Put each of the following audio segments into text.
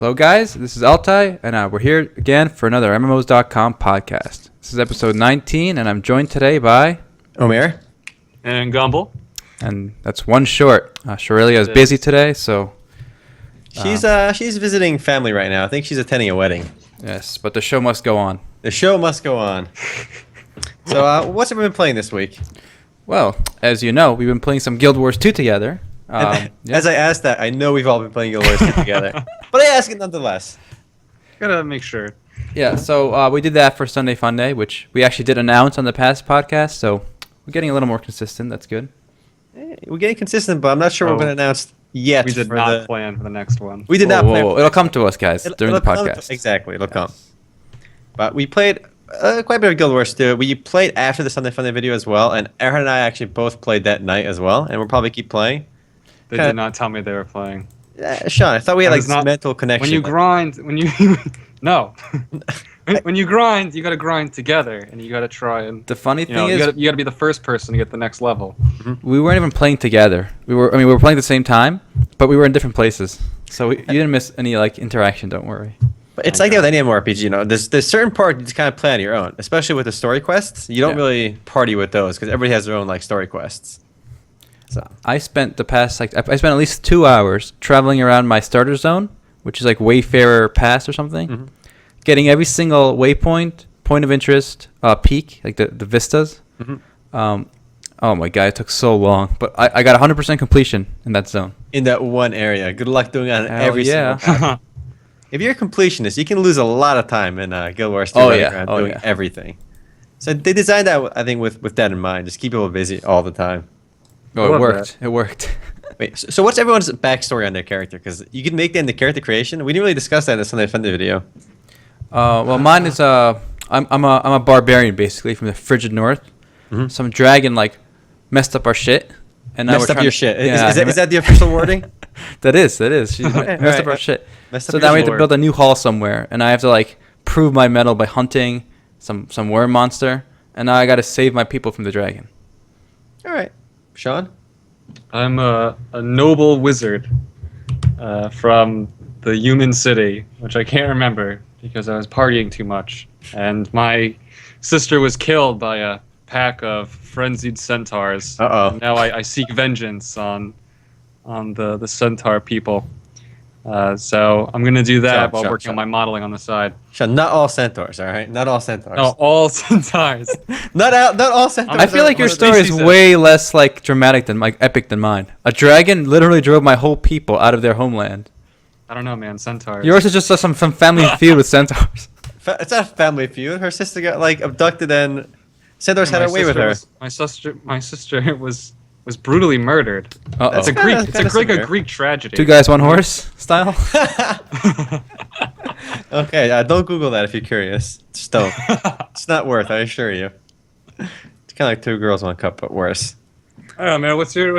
Hello guys, this is Altai, and we're here again for another MMOs.com podcast. This is episode 19, and I'm joined today by... Omer. And Gumble. And that's one short. Shorelia is busy today, so... She's visiting family right now. I think she's attending a wedding. Yes, but the show must go on. The show must go on. So, what's everyone been playing this week? Well, as you know, we've been playing some Guild Wars 2 together. As I asked that, I know we've all been playing Guild Wars 2 together. But I ask it nonetheless. Gotta make sure. Yeah, so we did that for Sunday Funday, which we actually did announce on the past podcast, so we're getting a little more consistent. That's good. We're getting consistent, but I'm not sure we're going to announce yet. We did not plan for the next one. We did not plan. It'll come to us, guys, during the podcast. Exactly, it'll come. But we played quite a bit of Guild Wars 2. We played after the Sunday Funday video as well, and Aaron and I actually both played that night as well, and we'll probably keep playing. They did not tell me they were playing. Sean, I thought we had like this mental connection. When you grind, no. When you grind, you gotta grind together, and you gotta try and. The funny thing is, you gotta be the first person to get the next level. Mm-hmm. We weren't even playing together. We were playing at the same time, but we were in different places. So you didn't miss any interaction. Don't worry. But it's like that with any MMORPG, there's certain parts you just kind of play on your own, especially with the story quests. You don't really party with those because everybody has their own story quests. So I spent the past I spent at least 2 hours traveling around my starter zone, which is like Wayfarer Pass or something, getting every single waypoint, point of interest, peak, like the vistas. Oh my god, it took so long, but I got 100% completion in that zone. In that one area. Good luck doing it on every single time. time. If you're a completionist, you can lose a lot of time in Guild Wars 2 doing everything. So they designed that, I think, with that in mind. Just keep people busy all the time. Oh, it worked. It worked. Wait, so what's everyone's backstory on their character? Because you can make that in the character creation. We didn't really discuss that in the Sunday Funday video. Well, mine is I'm a barbarian basically from the frigid north. Some dragon messed up our shit, and now messed we're up your shit. Yeah, is that the official wording? That is. She messed up our shit. So now we have to build a new hall somewhere, and I have to prove my mettle by hunting some worm monster, and now I got to save my people from the dragon. All right, Sean. I'm a noble wizard from the human city, which I can't remember because I was partying too much, and my sister was killed by a pack of frenzied centaurs. Now I seek vengeance on the centaur people. So I'm gonna do that while working on my modeling on the side. Sean, not all centaurs, all right? Not all centaurs. No, all centaurs. not all centaurs. I feel like your story is way less dramatic than epic than mine. A dragon literally drove my whole people out of their homeland. I don't know, man. Centaurs. Yours is just some family feud with centaurs. It's not a family feud. Her sister got abducted and centaurs had a way with her. My sister was brutally murdered. It's a Greek. It's a Greek tragedy. 2 guys, 1 horse style. Okay, don't Google that if you're curious. Just don't. It's not worth. I assure you. It's kind of like 2 girls, 1 cup, but worse. Oh man, what's your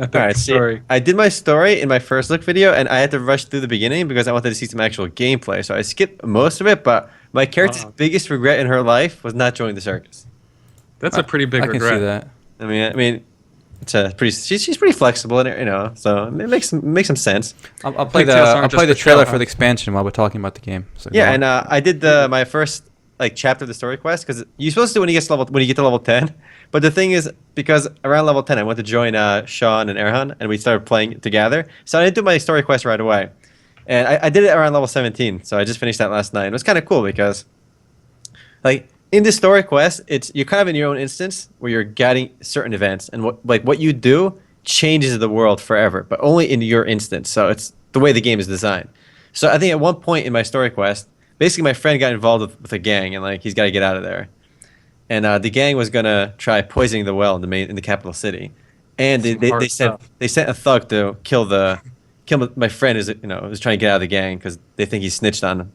epic story? See, I did my story in my first look video, and I had to rush through the beginning because I wanted to see some actual gameplay. So I skipped most of it. But my character's biggest regret in her life was not joining the circus. That's a pretty big regret. I can see that. I mean. It's pretty. She's pretty flexible, so it makes some sense. I'll play the trailer for the expansion while we're talking about the game. So yeah, and I did my first chapter of the story quest because you're supposed to do when you get to level 10. But the thing is, because around level 10, I went to join Sean and Erhan, and we started playing together. So I didn't do my story quest right away, and I did it around level 17. So I just finished that last night. It was kind of cool because, in this story quest, you're kind of in your own instance where you're guiding certain events, and what you do changes the world forever, but only in your instance. So it's the way the game is designed. So I think at one point in my story quest, basically my friend got involved with a gang, and he's got to get out of there. And the gang was gonna try poisoning the well in the capital city, and they sent a thug to kill my friend who's trying to get out of the gang because they think he snitched on them.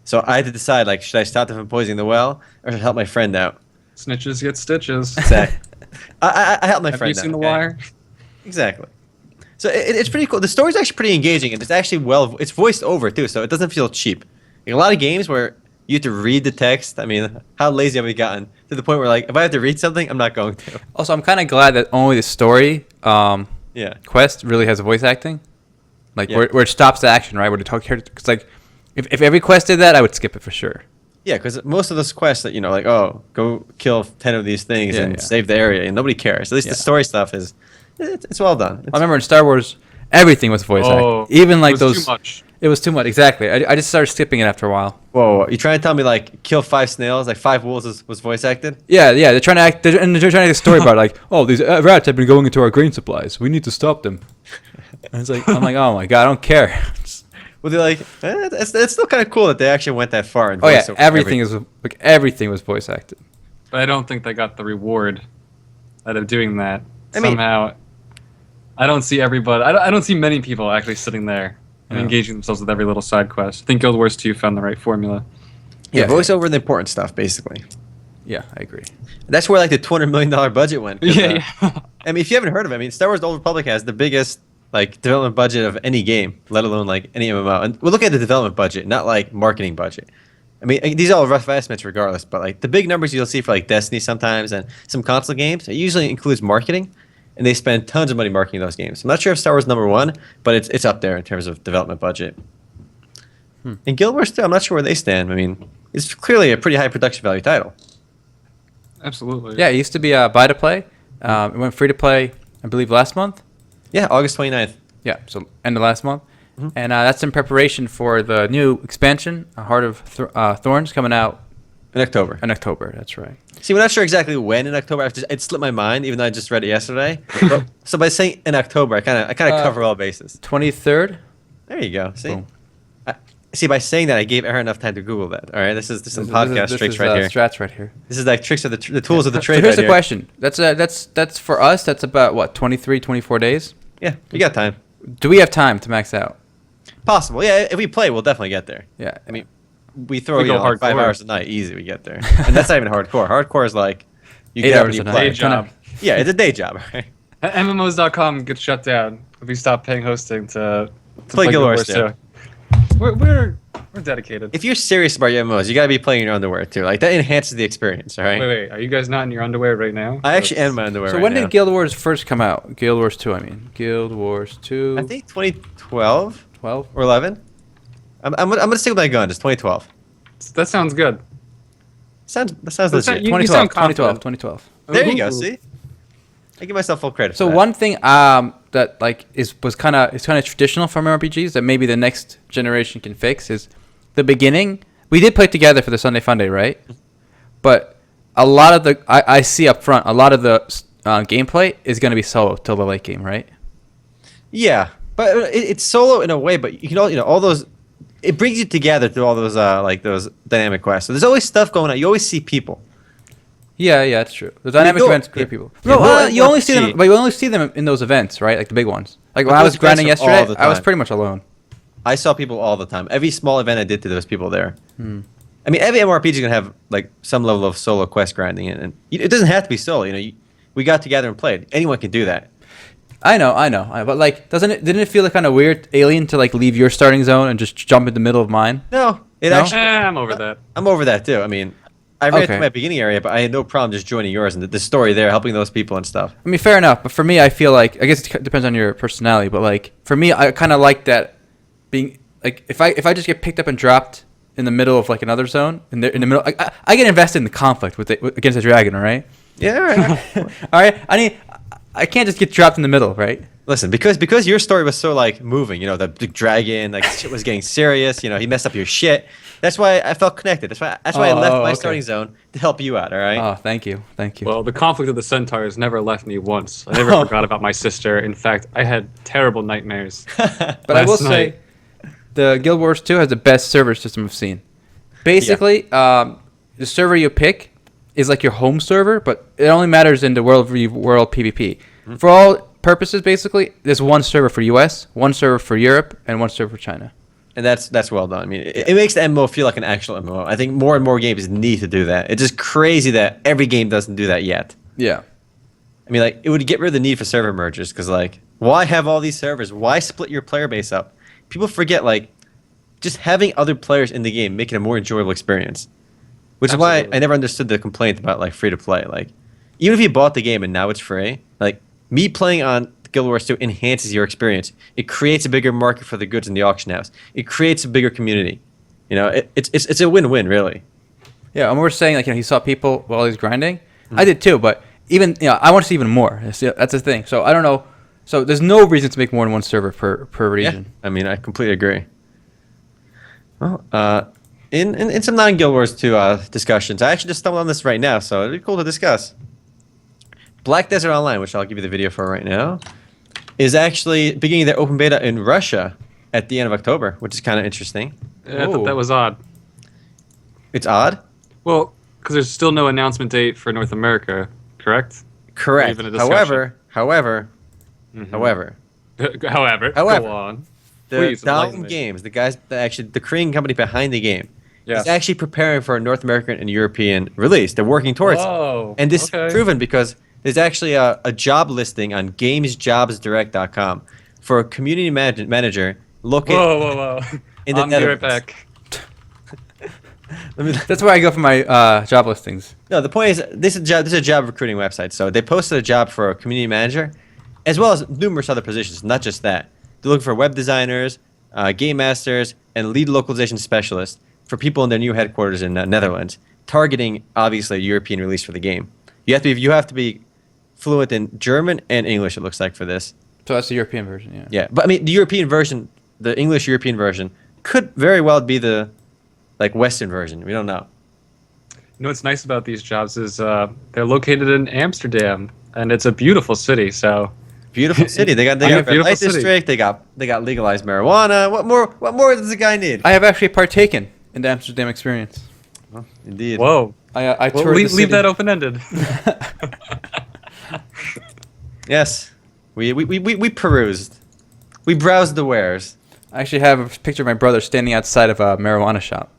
So I had to decide, should I stop them from poisoning the well or should I help my friend out? Snitches get stitches. Exactly. I helped my friend out. Have you seen The Wire? Exactly. So it's pretty cool. The story's actually pretty engaging, and it's actually it's voiced over too, so it doesn't feel cheap. A lot of games where you have to read the text. I mean, how lazy have we gotten to the point where if I have to read something, I'm not going to. Also, I'm kind of glad that only the story quest really has voice acting. like where it stops the action, right? Where the talk character, because like if every quest did that, I would skip it for sure. Yeah, because most of those quests that like, oh, go kill 10 of these things and save the area, and nobody cares. At least the story stuff it's well done. I remember in Star Wars, everything was voice acted. Even like those. Too much. It was too much. Exactly. I just started skipping it after a while. Whoa, you trying to tell me like kill 5 snails, like 5 wolves was voice acted? Yeah. They're trying to act, and they're trying to make a story about it, like, oh, these rats have been going into our grain supplies. We need to stop them. And it's like, I'm like, oh my god, I don't care. Well, they're like, it's still kind of cool that they actually went that far. And everything was voice acted. But I don't think they got the reward out of doing that. Somehow, I don't see everybody. I don't see many people actually sitting there and engaging themselves with every little side quest. I think Guild Wars 2 found the right formula. Yeah, voice over the important stuff, basically. Yeah, I agree. That's where like the $200 million budget went. Yeah. I mean, if you haven't heard of it, Star Wars: The Old Republic has the biggest like development budget of any game, let alone like any MMO. And we'll look at the development budget, not like marketing budget. I mean, these are all rough estimates regardless, but like the big numbers you'll see for like Destiny sometimes and some console games, it usually includes marketing, and they spend tons of money marketing those games. I'm not sure if Star Wars #1, but it's up there in terms of development budget. And Guild Wars 2, I'm not sure where they stand. I mean, it's clearly a pretty high production value title. Absolutely. Yeah, it used to be buy to play. It went free to play, I believe, last month. Yeah, August 29th. Yeah, so end of last month. And that's in preparation for the new expansion, Heart of Thorns, coming out in October. That's right. See, we're not sure exactly when in October. It slipped my mind, even though I just read it yesterday. So by saying in October, I kind of cover all bases. 23rd. There you go. See, Boom. See, by saying that, I gave Aaron enough time to Google that. All right, this is some podcast tricks right here. Strats right here. This is like tricks of the tools of the trade. So here's right the question. That's for us. That's about what 23, 24 days. Yeah, we got time. Do we have time to max out? Possible. Yeah, if we play, we'll definitely get there. Yeah. I mean, we throw like 5 hours a night, easy. We get there, and that's not even hardcore. Hardcore is like you 8 get hours you a play. Day job. Yeah, it's a day job. Right? MMOs.com gets shut down if we stop paying hosting to play Guild Wars 2. We're dedicated. If you're serious about your MMOs, you gotta be playing in your underwear too. Like that enhances the experience. All right. Wait. Are you guys not in your underwear right now? I actually am in my underwear. So when did Guild Wars first come out? Guild Wars 2, I mean. Guild Wars 2. I think 2012. 12 or 11. I'm gonna stick with my gun. It's 2012. That sounds good. That sounds legit. 2012. There you go. See, I give myself full credit. So for that. one thing that like is kind of traditional from RPGs that maybe the next generation can fix is the beginning. We did play together for the Sunday Funday, right? But a lot of I see up front a lot of the gameplay is going to be solo till the late game, right? Yeah, but it's solo in a way. But you can all those. It brings you together through all those those dynamic quests. So there's always stuff going on. You always see people. Yeah, that's true. The dynamic events create people. No, you only see them, but you only see them in those events, right? Like the big ones. Like when I was grinding yesterday, I was pretty much alone. I saw people all the time. Every small event I did, there was people there. I mean, every MMORPG is gonna have like some level of solo quest grinding, and it doesn't have to be solo. We got together and played. Anyone can do that. I know, but like, didn't it feel like kind of weird, alien, to like leave your starting zone and just jump in the middle of mine? No, actually. I'm over that. I'm over that too. I mean, I ran through my beginning area, but I had no problem just joining yours and the story there, helping those people and stuff. I mean, fair enough. But for me, I feel like, I guess it depends on your personality. But like for me, I kind of like that being like if I just get picked up and dropped in the middle of like another zone in the middle, I get invested in the conflict against the dragon. All right. Yeah. Right. All right. I can't just get dropped in the middle, right? Listen, because your story was so like moving, the big dragon, like shit was getting serious. He messed up your shit. That's why I felt connected. That's why I left my starting zone to help you out. All right. Oh, thank you. Well, the conflict of the centaurs never left me once. I never forgot about my sister. In fact, I had terrible nightmares. But I will say, the Guild Wars 2 has the best server system I've seen. Basically, the server you pick is like your home server, but it only matters in the world PvP. For all purposes, basically, there's one server for US, one server for Europe, and one server for China. And that's well done. I mean, it makes the MMO feel like an actual MMO. I think more and more games need to do that. It's just crazy that every game doesn't do that yet. Yeah. I mean, like, it would get rid of the need for server mergers, because, like, why have all these servers? Why split your player base up? People forget, like, just having other players in the game, making a more enjoyable experience. Which is why I never understood the complaint about like free to play. Like, even if you bought the game and now it's free, like me playing on Guild Wars 2 enhances your experience. It creates a bigger market for the goods in the auction house. It creates a bigger community. You know, it's a win-win, really. Yeah, and we're saying, like, you know, he saw people while he's grinding. I did too, but even, you know, I want to see even more. That's the thing. So I don't know. So there's no reason to make more than one server per region. Yeah, I mean, I completely agree. Well, in some non-Guild Wars 2 discussions, I actually just stumbled on this right now, so it'd be cool to discuss. Black Desert Online, which I'll give you the video for right now, is actually beginning their open beta in Russia at the end of October, which is kind of interesting. Yeah, I thought that was odd. It's odd? Well, because there's still no announcement date for North America, correct? Correct. Even a discussion. However, However, However, go on. the Please, Dom enlighten me. Games, the guys that actually the Korean company behind the game, Yes. is actually preparing for a North American and European release. They're working towards it. Whoa, And this okay. is proven because there's actually a job listing on gamesjobsdirect.com for a community manager looking Whoa. in the I'll be right Netherlands. back. Let me, That's where I go for my job listings. no, the point is this is a job recruiting website. So they posted a job for a community manager, as well as numerous other positions. Not just that, they're looking for web designers, game masters, and lead localization specialists for people in their new headquarters in Netherlands, targeting obviously a European release for the game. You have to be fluent in German and English. It looks like for this. So that's the European version, yeah. Yeah, but I mean the European version, the English European version, could very well be the like Western version. We don't know. You know what's nice about these jobs is they're located in Amsterdam, and it's a beautiful city. So Beautiful city. They got Yeah, a red beautiful light city. district. They got legalized marijuana. What more does the guy need? I have actually partaken in the Amsterdam experience. Indeed. whoa, I well, toured the leave city. that open ended. Yes. We perused. We browsed the wares. I actually have a picture of my brother standing outside of a marijuana shop.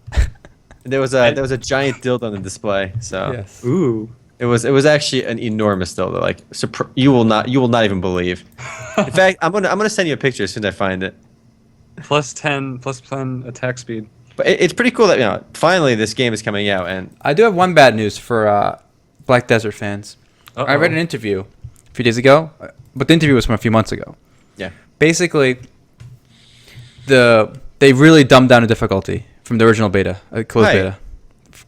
There was a giant dildo on the display. So Yes. Ooh. it was actually an enormous dildo. Like you will not even believe. In fact, I'm gonna send you a picture as soon as I find it. plus 10 attack speed. But it's pretty cool that finally this game is coming out. And I do have one bad news for Black Desert fans. I read an interview a few days ago, but the interview was from a few months ago. yeah, Basically, they really dumbed down the difficulty from the original beta, closed Right.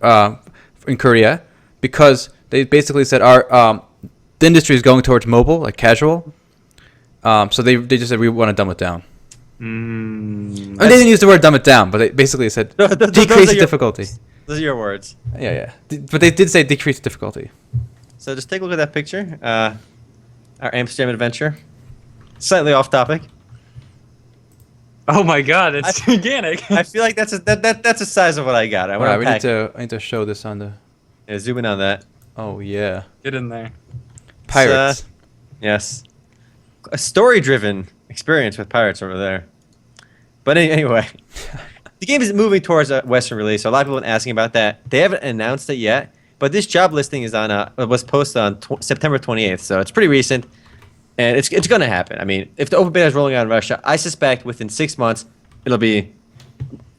beta, in Korea, because they basically said the industry is going towards mobile, like casual. So they just said we want to dumb it down. I mean, they didn't use the word dumb it down, but they basically said Those are decrease the your- difficulty. those are your words. Yeah. But they did say decrease the difficulty. So just take a look at that picture. Our Amsterdam adventure. Slightly off topic. Oh my god, it's gigantic. I feel like that's the size of what I got. I want Alright, to I need to show this on the. yeah, zoom in on that. Oh yeah, Get in there. pirates. Yes. A story-driven experience with pirates over there. But anyway, the game is moving towards a Western release. So a lot of people have been asking about that. They haven't announced it yet, but this job listing is was posted on September 28th, so it's pretty recent, and it's going to happen. I mean, if the open beta is rolling out in Russia, I suspect within 6 months it'll be,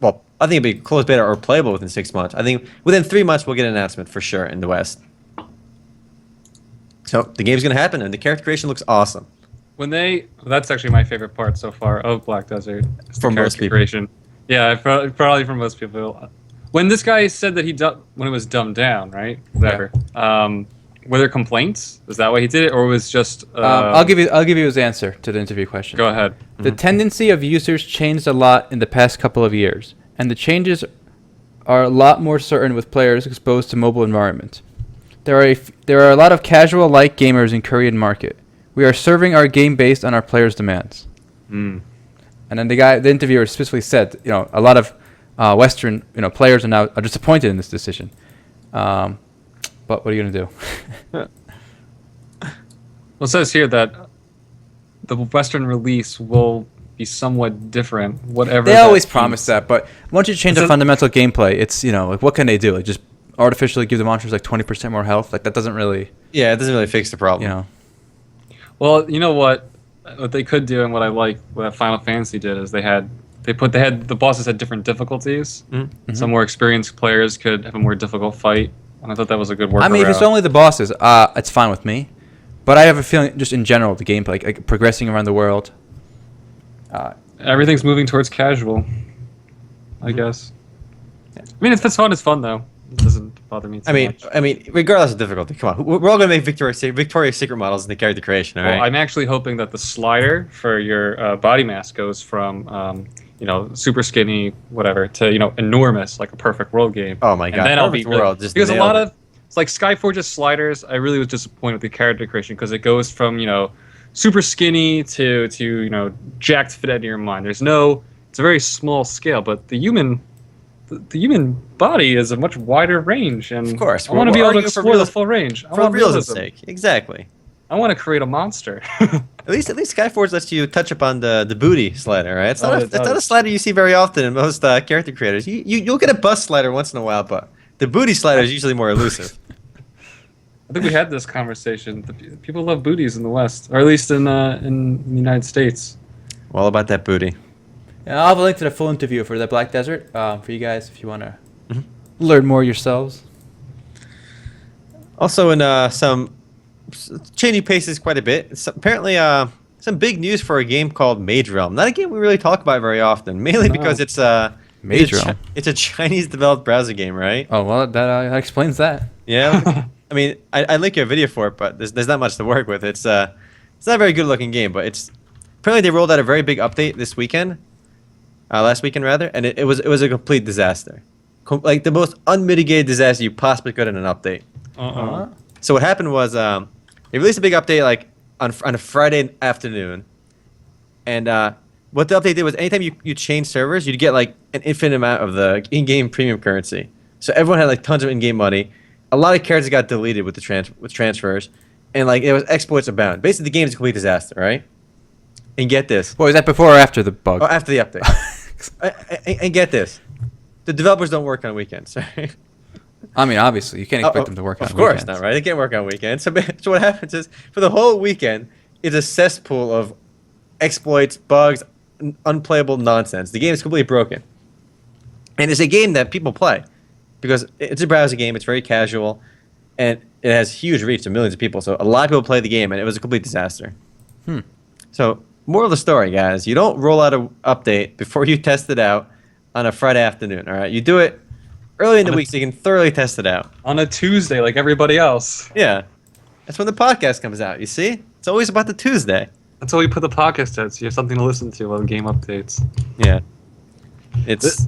well, I think it'll be closed beta or playable within 6 months. I think within 3 months we'll get an announcement for sure in the West. So the game's going to happen, and the character creation looks awesome. That's actually my favorite part so far of Black Desert. is the For most character people. creation. Yeah, probably for most people. When this guy said that when it was dumbed down, right? Whatever. Were there complaints? Is that why he did it, or was just? I'll give you his answer to the interview question. Go ahead. The tendency of users changed a lot in the past couple of years, and the changes are a lot more certain with players exposed to mobile environments. There are a lot of casual-like gamers in Korean market. We are serving our game based on our players' demands. Mm. And then the interviewer specifically said, a lot of Western, players are now disappointed in this decision. But what are you gonna do? Well, it says here that the Western release will be somewhat different. Whatever. They that always means. promise that, but once you change the It's a- fundamental gameplay, it's like what can they do? Like just artificially give the monsters like 20% more health? Like that doesn't really, Yeah, it doesn't really fix the problem. Well, you know what they could do, and what I like what Final Fantasy did is the bosses had different difficulties. Mm-hmm. Some more experienced players could have a more difficult fight, and I thought that was a good workaround. I mean, if it's only the bosses, it's fine with me. But I have a feeling, just in general, the gameplay, like progressing around the world. Everything's moving towards casual, I guess. I mean, if it's fun, it's fun though. It doesn't bother me too much. I mean, regardless of difficulty, come on, we're all gonna make Victoria's Secret models in the character creation, all right? Well, I'm actually hoping that the slider for your body mass goes from, super skinny, whatever, to enormous, like a Perfect World game. Oh my god! And then I'll be Perfect World just because a nailed lot it. of it's like Skyforge's sliders. I really was disappointed with the character creation because it goes from super skinny to jacked fit out of your mind. It's a very small scale, but the human body is a much wider range, and Of course, I want to be able to explore the realism- full range. I for want realism's realism. sake, exactly. I want to create a monster. At least Skyforge lets you touch upon the booty slider, right? It's not It a does. slider you see very often in most character creators. You'll get a bust slider once in a while, but the booty slider is usually more elusive. I think we had this conversation. People love booties in the West, or at least in the United States. All about that booty. Yeah, I'll have a link to the full interview for the Black Desert for you guys if you want to learn more yourselves. Also, in some changing paces quite a bit. Apparently, some big news for a game called MageRealm. Not a game we really talk about very often, mainly because it's MageRealm. It's a Chinese-developed browser game, right? Oh, well, that explains that. Yeah. I mean, I link you a video for it, but there's not much to work with. It's not a very good-looking game, but it's apparently they rolled out a very big update this weekend, last weekend rather, and it was a complete disaster, like the most unmitigated disaster you possibly could in an update. So what happened was they released a big update like on a Friday afternoon, and what the update did was anytime you change servers, you'd get like an infinite amount of the in-game premium currency. So everyone had like tons of in-game money. A lot of characters got deleted with with transfers, and like it was exploits abound. Basically, the game is a complete disaster, right? And get this. Well, was that before or after the bug? Oh, after the update. And get this. The developers don't work on weekends, right? I mean, obviously, you can't expect them to work on Of course weekends. not, right? They can't work on weekends. So what happens is, for the whole weekend, it's a cesspool of exploits, bugs, unplayable nonsense. The game is completely broken. And it's a game that people play because it's a browser game. It's very casual, and it has huge reach to millions of people. So a lot of people play the game, and it was a complete disaster. So, moral of the story, guys, you don't roll out an update before you test it out on a Friday afternoon, all right? You do it early in the week so you can thoroughly test it out. On a Tuesday, like everybody else. Yeah. That's when the podcast comes out, you see? It's always about the Tuesday. That's why we put the podcast out, so you have something to listen to while the game updates. Yeah. It's...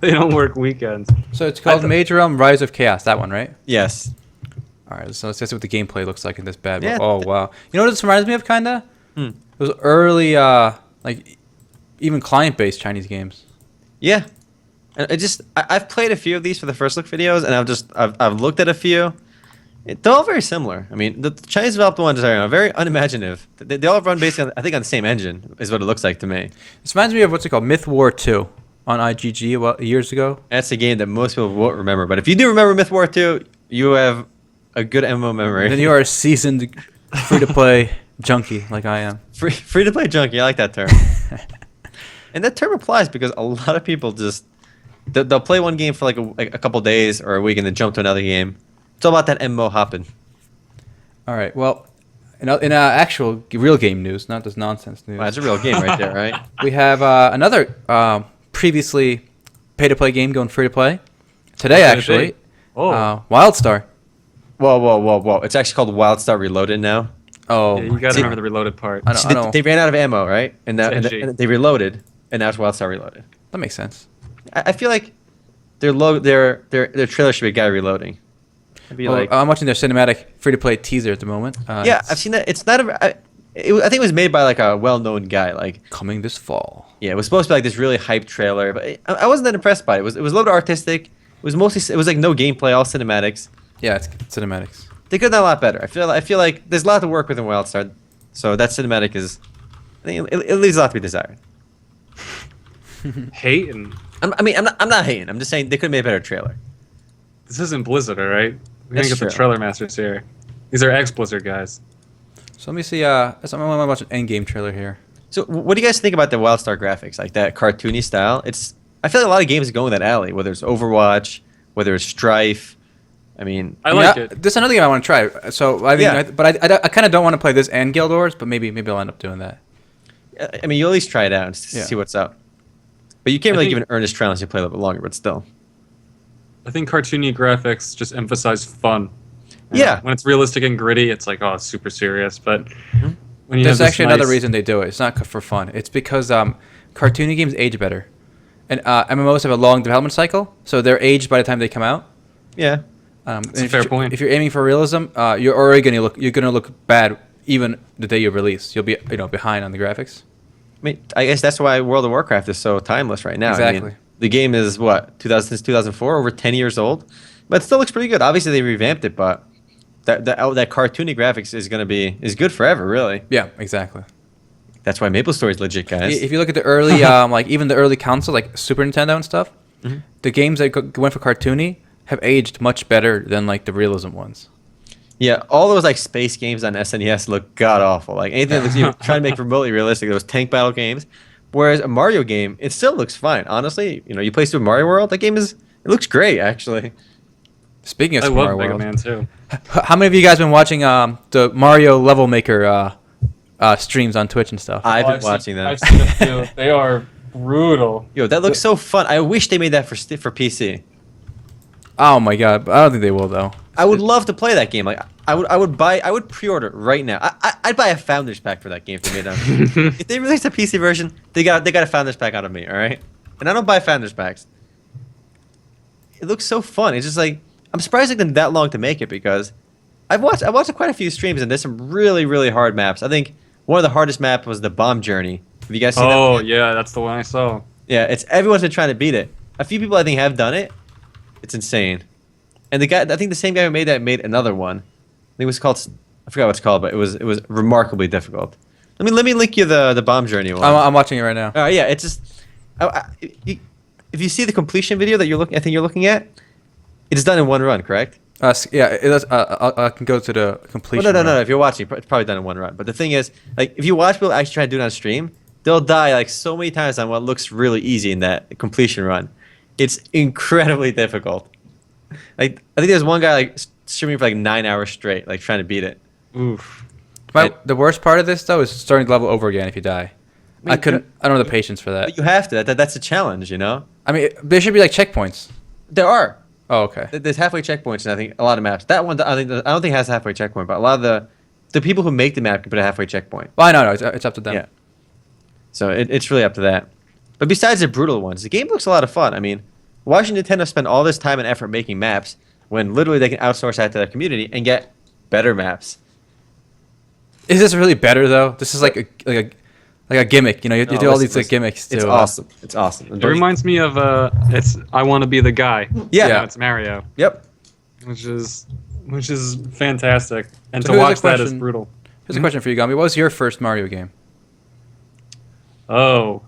They don't work weekends. So it's called MageRealm Rise of Chaos, that one, right? Yes. All right, so let's see what the gameplay looks like in this bad boy. Yeah. Oh, wow. You know what this reminds me of, kind of? Hmm. Those early, like, even client-based Chinese games. Yeah. And I've played a few of these for the first look videos, and I've looked at a few. They're all very similar. I mean, the Chinese developed ones are very unimaginative. They all run basically, I think, on the same engine, is what it looks like to me. This reminds me of what's it called? Myth War 2 on IGG years ago. That's a game that most people won't remember. But if you do remember Myth War 2, you have a good MMO memory. And then you are a seasoned free-to-play junkie like I am. Free to play junkie, I like that term. And that term applies because a lot of people just they'll play one game for like a couple days or a week and then jump to another game. It's all about that MMO hopping. All right, well, in actual real game news, not this nonsense news. Wow, that's a real game right there, right? We have another previously pay-to-play game going free-to-play. Today, What's it actually. be? Oh. WildStar. Whoa. It's actually called WildStar Reloaded now. Oh, Yeah, you gotta remember the reloaded part. I know. See, they ran out of ammo, right? And, It's edgy. and they reloaded, and now it's WildStar Reloaded. that makes sense. I feel like their trailer should be a guy reloading. It'd be Well, like, I'm watching their cinematic free-to-play teaser at the moment. yeah, it's I've seen that. It's not I think it was made by like a well-known guy. Like, coming this fall. yeah, it was supposed to be like this really hyped trailer, but I wasn't that impressed by it. It was a little artistic. It was like no gameplay, all cinematics. Yeah, it's cinematics. They could have done a lot better. I feel like there's a lot to work with in WildStar, so that cinematic is. I think it leaves a lot to be desired. Hating. I'm not hating. I'm just saying they could have made a better trailer. This isn't Blizzard, all right? We That's didn't get the true. trailer masters here. These are ex-Blizzard guys. So let me see. I'm gonna watch an endgame trailer here. So what do you guys think about the WildStar graphics, like that cartoony style? I feel like a lot of games go in that alley, whether it's Overwatch, whether it's Strife, I mean, I like it. This is another game I want to try. So I mean, Yeah. but I kind of don't want to play this and Guild Wars, but maybe I'll end up doing that. I mean, you at least try it out and see what's up. But you can't really give an earnest try unless you play a little bit longer. But still, I think cartoony graphics just emphasize fun. Yeah. When it's realistic and gritty, it's like, oh, it's super serious. But when you There's have this actually nice, another reason they do it. It's not for fun. It's because cartoony games age better, and MMOs have a long development cycle, so they're aged by the time they come out. yeah. That's a fair point. If you're aiming for realism, you're already gonna look bad even the day you release. You'll be behind on the graphics. I mean, I guess that's why World of Warcraft is so timeless right now. Exactly. I mean, the game is what since 2004, over 10 years old, but it still looks pretty good. Obviously, they revamped it, but that cartoony graphics is good forever, really. Yeah, exactly. That's why MapleStory's legit, guys. If you look at the early, even the early consoles like Super Nintendo and stuff, the games that went for cartoony have aged much better than like the realism ones. Yeah, all those like space games on SNES look god awful. Like anything that was trying to make remotely realistic, those tank battle games. Whereas a Mario game, it still looks fine. Honestly, you play Super Mario World, that game it looks great actually. Speaking of I Super love Mario Mega World, Man too. how many of you guys been watching the Mario Level Maker streams on Twitch and stuff? I've been watching them. I've seen a few. They are brutal. Yo, that looks so fun. I wish they made that for PC. Oh my god, I don't think they will though. I would love to play that game. Like I would pre-order right now. I'd buy a Founders pack for that game if they made that. If they released a PC version, they got a Founders pack out of me, all right? And I don't buy Founders packs. It looks so fun. It's just like I'm surprised it took them that long to make it because I watched quite a few streams and there's some really really hard maps. I think one of the hardest maps was the Bomb Journey. Have you guys seen that? Oh yeah, that's the one I saw. Yeah, everyone's been trying to beat it. A few people I think have done it. It's insane. And I think the same guy who made that made another one. I think it was called, I forgot what it's called, but it was remarkably difficult. Let me link you the Bomb Journey one. I'm watching it right now. Yeah, it's just, if you see the completion video that I think you're looking at, it's done in one run, correct? Yeah, it does, I can go to the completion. Well, no. If you're watching, it's probably done in one run. But the thing is, like, if you watch people actually try to do it on stream, they'll die like so many times on what looks really easy in that completion run. It's incredibly difficult. Like I think there's one guy like streaming for like 9 hours straight, like trying to beat it. Oof. The worst part of this though is starting to level over again if you die. mean, I don't have the patience for that. But you have to. That's a challenge, I mean, there should be like checkpoints. There are. Oh, okay. There's halfway checkpoints, and I think a lot of maps. That one, I don't think it has a halfway checkpoint, but a lot of the people who make the map can put a halfway checkpoint. Well, I know, it's up to them. Yeah. So it's really up to that. But besides the brutal ones, the game looks a lot of fun. I mean, why should Nintendo spend all this time and effort making maps when literally they can outsource that to their community and get better maps? Is this really better though? This is like a gimmick, you do all these like gimmicks. It's to, awesome. It's awesome. It reminds me of it's I Want to Be the Guy. Yeah. It's Mario. Yep. Which is fantastic, and So to here's a watch that is question. brutal. Here's a question for you, Gumby. What was your first Mario game? Oh,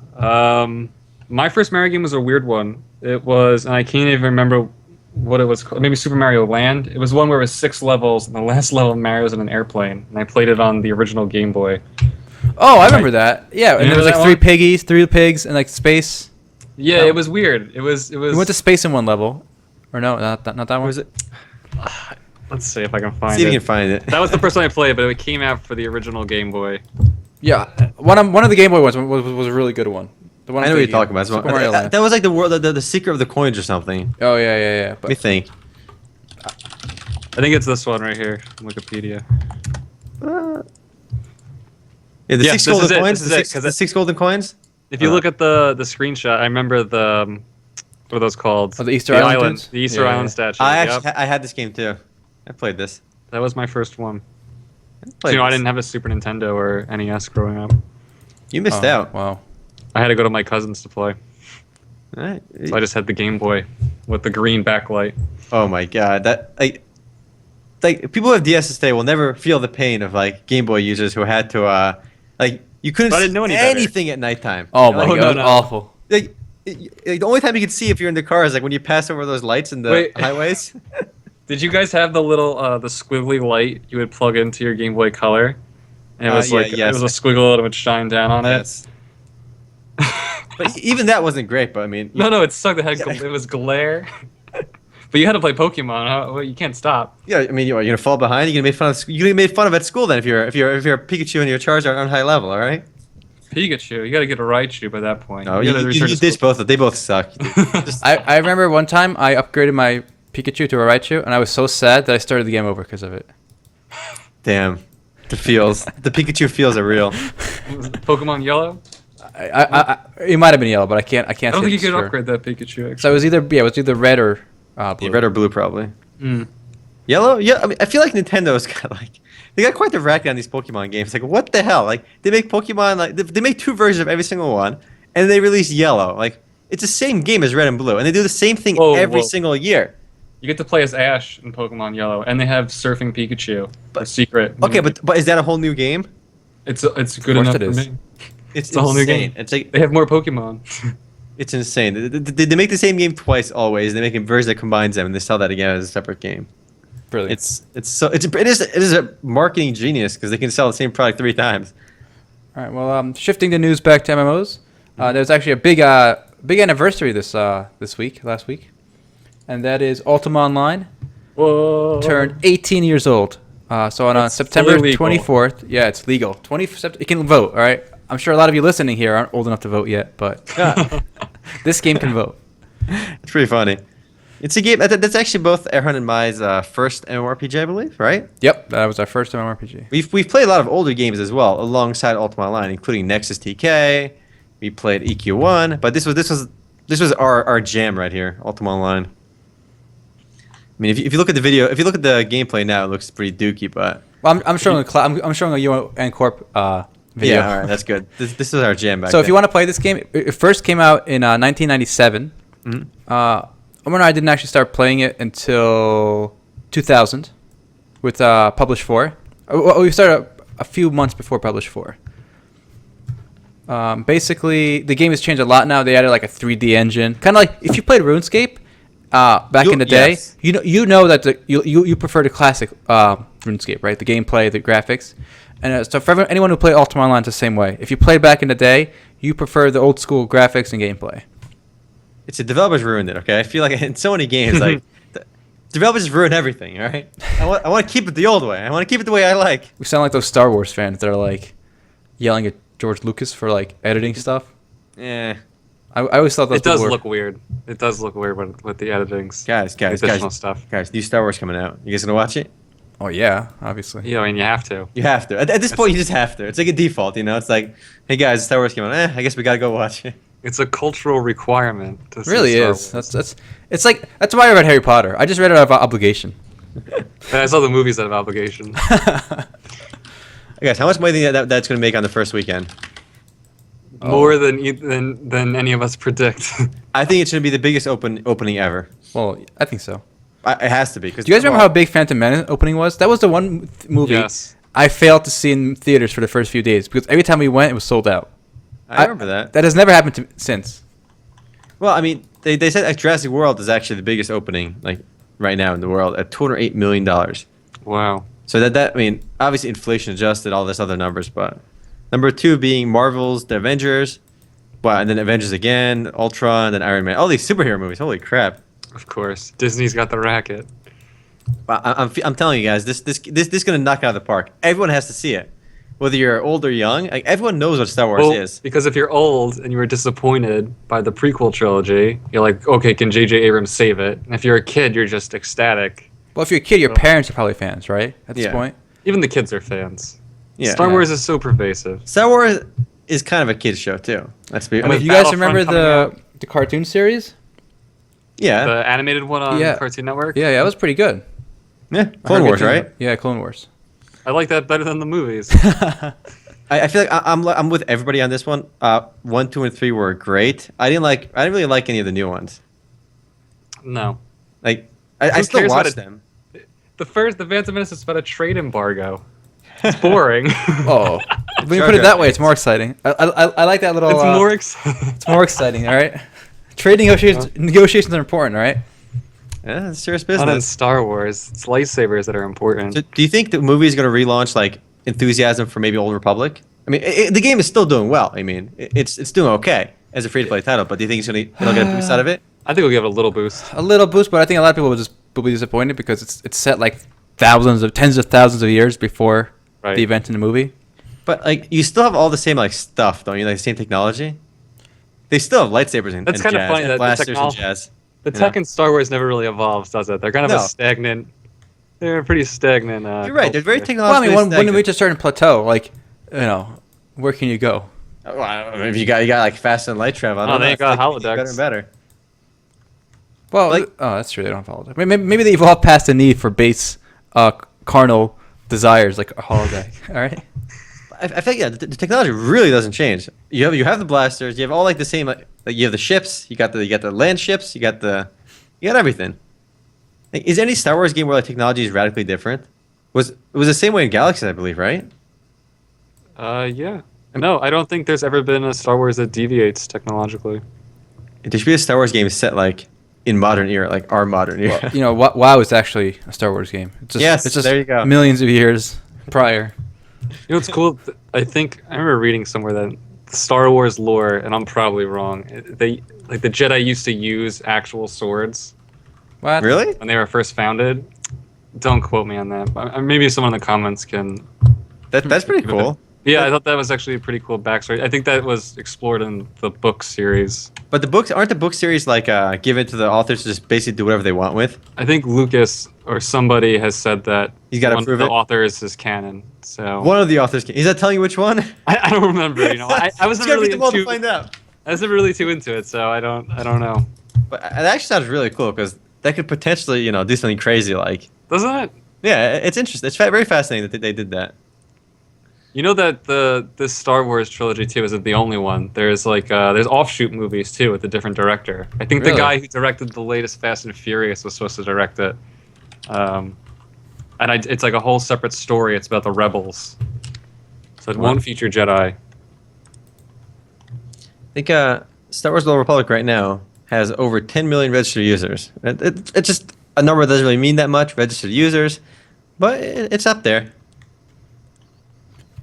my first Mario game was a weird one. It was, and I can't even remember what it was called. Maybe Super Mario Land. It was one where it was 6 levels, and the last level of Mario was in an airplane. And I played it on the original Game Boy. Oh, I remember that. Yeah, and there was remember like that three pigs, and like space. Yeah, Oh. it was weird. It was. We went to space in one level, or no, not that one. What was it? Let's see if I can find See if it. you can find it. That was the first one I played, but it came out for the original Game Boy. Yeah, one of the Game Boy ones was a really good one. The one I know what you're talking about. Super Mario Land. That was like the secret of the coins or something. Oh yeah. Let me think. I think it's this one right here, Wikipedia. Yeah, the Yeah, 6 this golden is it, coins. this is it, The 6 golden coins. If you look at the screenshot, I remember the what are those called? Oh, the Easter Island Island, dudes? the Easter Yeah, Island yeah. statue. I Yep. actually I had this game too. I played this. That was my first one. Played I this. didn't have a Super Nintendo or NES growing up. You missed Oh, out. Wow. I had to go to my cousin's to play, All right. so I just had the Game Boy with the green backlight. Oh my god, that like people who have DSs today will never feel the pain of like Game Boy users who had to like you couldn't But I see didn't know any better. anything at nighttime. Oh my Oh, god, no. awful. Like, the only time you can see if you're in the car is like when you pass over those lights in the Wait. highways. Did you guys have the little the squiggly light you would plug into your Game Boy Color? And it was Yeah, like yes. it was a squiggle and it would shine down on Yes. But even that wasn't great. But I mean, it. No, it sucked. It had Yeah. it was glare. But you had to play Pokemon. Well, you can't stop. Yeah, I mean, you're gonna fall behind. You're gonna make fun of. You're gonna make fun of at school then if you're a Pikachu and your Charizard on high level. All right. Pikachu, you got to get a Raichu by that point. No, you ditch both. They both suck. I remember one time I upgraded my Pikachu to a Raichu, and I was so sad that I started the game over because of it. Damn, the Pikachu feels are real. Pokemon Yellow. It might have been yellow, but I can't. I don't think you could sure. upgrade that Pikachu. Actually. So it was either red or blue. Yeah, red or blue probably. Mm. Yellow? Yeah, I mean, I feel like Nintendo's got they got quite the racket on these Pokemon games. Like, what the hell? Like, they make Pokemon they make 2 versions of every single one, and they release Yellow. Like, it's the same game as Red and Blue, and they do the same thing every single year. You get to play as Ash in Pokemon Yellow, and they have Surfing Pikachu, a secret. Okay, but is that a whole new game? It's good enough for me. It's a whole new game. It's like they have more Pokemon. It's insane. They make the same game twice always. They make a version that combines them, and they sell that again as a separate game. Brilliant. It is a marketing genius because they can sell the same product 3 times. All right. Well, shifting the news back to MMOs, there's actually a big anniversary last week, and that is Ultima Online turned 18 years old. So on September 24th, yeah, it's legal. You can vote. All right. I'm sure a lot of you listening here aren't old enough to vote yet, but this game can vote. It's pretty funny. It's a game that's actually both Erhan and Mai's first MMORPG, I believe, right? Yep, that was our first MMORPG. We've played a lot of older games as well, alongside Ultima Online, including Nexus TK. We played EQ1, but this was our jam right here, Ultima Online. I mean, if you look at the video, if you look at the gameplay now, it looks pretty dookie. But I'm showing I'm showing a UN Corp video. Yeah, all right, that's good. This is our jam back. So if you want to play this game, it first came out in 1997. Mm-hmm. Omer and I didn't actually start playing it until 2000 with Publish 4. We started a few months before Publish 4. Basically, the game has changed a lot now. They added like a 3D engine, kind of like if you played RuneScape back in the day. Yes. You know that you prefer the classic RuneScape, right? The gameplay, the graphics, and so for anyone who played Ultima Online, it's the same way. If you played back in the day, you prefer the old school graphics and gameplay. It's the developers ruined it. Okay, I feel like in so many games, like developers just ruin everything. All right, I want to keep it the old way. I want to keep it the way I like. We sound like those Star Wars fans that are like yelling at George Lucas for like editing stuff. Yeah, I always thought that it does look weird. It does look weird with the editing. Guys, stuff. Guys, new Star Wars coming out. You guys gonna watch it? Oh yeah, obviously. Yeah, I mean you have to. You have to. At this point, you just have to. It's like a default, you know. It's like, hey guys, Star Wars came out. I guess we gotta go watch it. It's a cultural requirement. To see really Star is. Wars. That's why I read Harry Potter. I just read it out of obligation. I saw the movies out of obligation. Guys, how much money do you think that's gonna make on the first weekend? More than any of us predict. I think it's gonna be the biggest opening ever. Well, I think so. It has to be. Do you guys remember how big Phantom Menace opening was? That was the one movie I failed to see in theaters for the first few days because every time we went, it was sold out. I remember that. That has never happened to me since. Well, I mean, they said Jurassic World is actually the biggest opening like right now in the world at $208 million. Wow. So that I mean, obviously inflation adjusted all this other numbers, but number 2 being Marvel's The Avengers, and then Avengers again, Ultron, then Iron Man. All these superhero movies. Holy crap! Of course, Disney's got the racket. I'm telling you guys, this is gonna knock it out of the park. Everyone has to see it. Whether you're old or young, like everyone knows what Star Wars is. Because if you're old and you were disappointed by the prequel trilogy, you're like, okay, can J.J. Abrams save it? And if you're a kid, you're just ecstatic. Well, if you're a kid, your parents are probably fans, right? At this point, even the kids are fans. Yeah. Star Wars is so pervasive. Star Wars is kind of a kids show too. I mean, you guys remember the cartoon series? Yeah. The animated one on Cartoon Network? Yeah, that was pretty good. Yeah, Clone Wars, right? Yeah, Clone Wars. I like that better than the movies. I feel like I'm with everybody on this one. 1, 2, and 3 were great. I didn't really like any of the new ones. No. Like I still watch them. The Phantom Menace is about a trade embargo. It's boring. Oh, when you put it that way, it's more exciting. I like that little. It's more exciting. It's more exciting. All right. Trade negotiations are important. All right. Yeah, it's serious business. Not in Star Wars. It's lightsabers that are important. So do you think the movie is going to relaunch like enthusiasm for maybe Old Republic? I mean, the game is still doing well. I mean, it's doing okay as a free-to-play title. But do you think it'll get a boost out of it? I think it'll give it a little boost. A little boost, but I think a lot of people will be disappointed because it's set like tens of thousands of years before the event in the movie. But like, you still have all the same like stuff, don't you? Like the same technology. They still have lightsabers and That's kind of funny that blasters and jazz. The tech in Star Wars never really evolves, does it? They're kind of a stagnant. They're a pretty stagnant. You're right. They're very technologically. Well, I mean, when you reach a certain plateau, like where can you go? Well, if you got like fast and light travel, they got holodecks. Better and better. Well, that's true. They don't have holodecks. Maybe they evolved past the need for base carnal desires like a holodeck. All right. I think the technology really doesn't change. You have the blasters. You have all like the same. Like you have the ships. You got the land ships. You got everything. Like, is there any Star Wars game where like technology is radically different? It was the same way in Galaxies, I believe, right? Yeah. No, I don't think there's ever been a Star Wars that deviates technologically. There should be a Star Wars game set like in modern era, like our modern era. Well, WoW is actually a Star Wars game. It's just there you go. Millions of years prior. You know what's cool? I think I remember reading somewhere that Star Wars lore, and I'm probably wrong. The Jedi used to use actual swords. What? Really? When they were first founded. Don't quote me on that. But maybe someone in the comments can. That's pretty cool. Yeah, I thought that was actually a pretty cool backstory. I think that was explored in the book series. But aren't the book series like given to the authors to just basically do whatever they want with? I think Lucas or somebody has said that he's got to prove the it. authors is canon. So one of the authors. Is that telling you which one? I don't remember. I wasn't really to find out. I wasn't really too into it, so I don't know. But it actually sounds really cool because that could potentially do something crazy like. Doesn't it? Yeah, it's interesting. It's very fascinating that they did that. You know that this Star Wars trilogy too isn't the only one. There's there's offshoot movies too with a different director. I think the guy who directed the latest Fast and Furious was supposed to direct it. It's like a whole separate story. It's about the rebels. So it won't feature Jedi. I think Star Wars: The Old Republic right now has over 10 million registered users. It's just a number that doesn't really mean that much, registered users, but it's up there.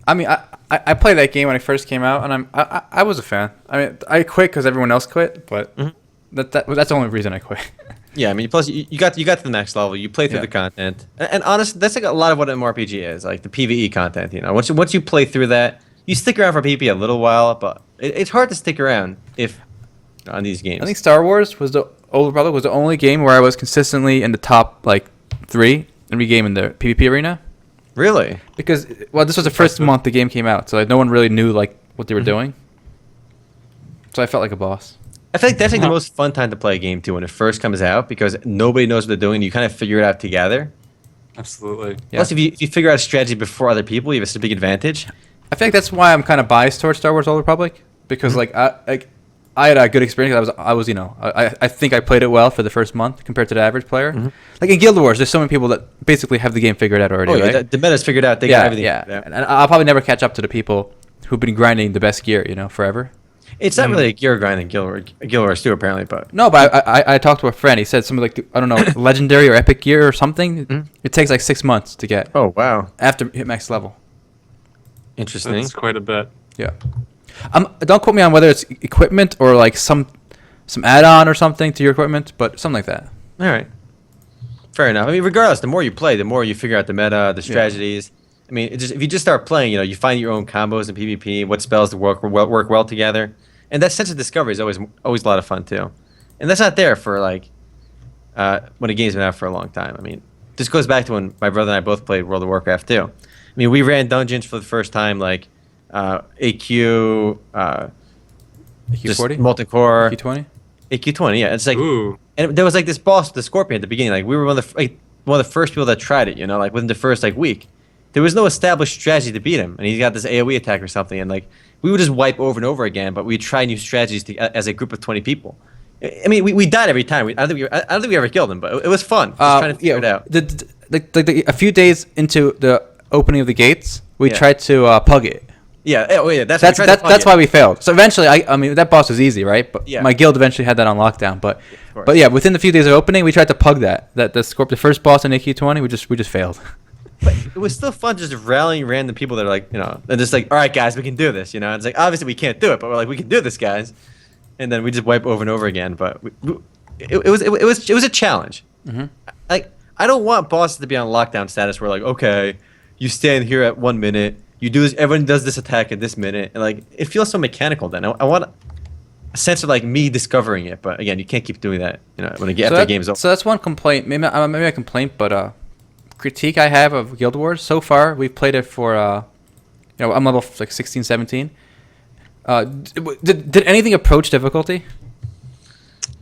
I mean, I played that game when it first came out, and I was a fan. I mean, I quit because everyone else quit, but that's the only reason I quit. Yeah, I mean, plus you got to the next level. You play through the content, and honestly, that's like a lot of what MMORPG is, like the PvE content. Once you play through that, you stick around for PvP a little while, but it's hard to stick around on these games. I think Star Wars the Old Republic was the only game where I was consistently in the top 3 every game in the PvP arena. Really? Because this was the first month the game came out, so no one really knew what they were doing. So I felt like a boss. I feel like that's the most fun time to play a game too when it first comes out because nobody knows what they're doing. You kind of figure it out together. Absolutely. Yeah. Plus, if you figure out a strategy before other people, you have a big advantage. I feel like that's why I'm kind of biased towards Star Wars: Old Republic because I had a good experience. I think I played it well for the first month compared to the average player. Mm-hmm. Like in Guild Wars, there's so many people that basically have the game figured out already. Right? The meta's figured out. They got everything. Yeah, and I'll probably never catch up to the people who've been grinding the best gear, forever. It's not really a gear grind in Guild Wars too, apparently. But no, but I talked to a friend. He said something I don't know, legendary or epic gear or something. Mm-hmm. It takes 6 months to get. Oh wow! After hit max level. Interesting. That's quite a bit. Yeah. Don't quote me on whether it's equipment or some add-on or something to your equipment, but something like that. All right. Fair enough. I mean, regardless, the more you play, the more you figure out the meta, the strategies. Yeah. I mean, if you just start playing, you find your own combos in PvP, what spells work well together, and that sense of discovery is always a lot of fun too. And that's not there for when a game's been out for a long time. I mean, this goes back to when my brother and I both played World of Warcraft too. I mean, we ran dungeons for the first time, AQ, AQ40, Molten Core, AQ20, AQ20. Yeah, it's like, ooh. And there was this boss, the Scorpion, at the beginning. We were one of the first people that tried it. Within the first week, there was no established strategy to beat him, and he's got this AOE attack or something, and we would just wipe over and over again. But we'd try new strategies as a group of 20 people. I mean, we died every time. I don't think we ever killed him, but it was fun. Just trying to figure it out. A few days into the opening of the gates, we tried to pug it. Yeah, that's why we failed. So eventually, I mean, that boss was easy, right? But my guild eventually had that on lockdown. But yeah, within the few days of opening, we tried to pug the first boss in AQ20. We just failed. But it was still fun just rallying random people that are and just all right, guys, we can do this. It's obviously we can't do it, but we're we can do this, guys. And then we just wipe over and over again. But it was a challenge. Mm-hmm. Like I don't want bosses to be on lockdown status where like, okay, you stand here at 1 minute, you do this, everyone does this attack at this minute, and like it feels so mechanical. Then I want a sense of like me discovering it, but again, you can't keep doing that. You know, when I get after the game's over. So that's one complaint. Maybe a complaint, but critique I have of Guild Wars so far. We've played it for I'm level like 16, 17. Did anything approach difficulty?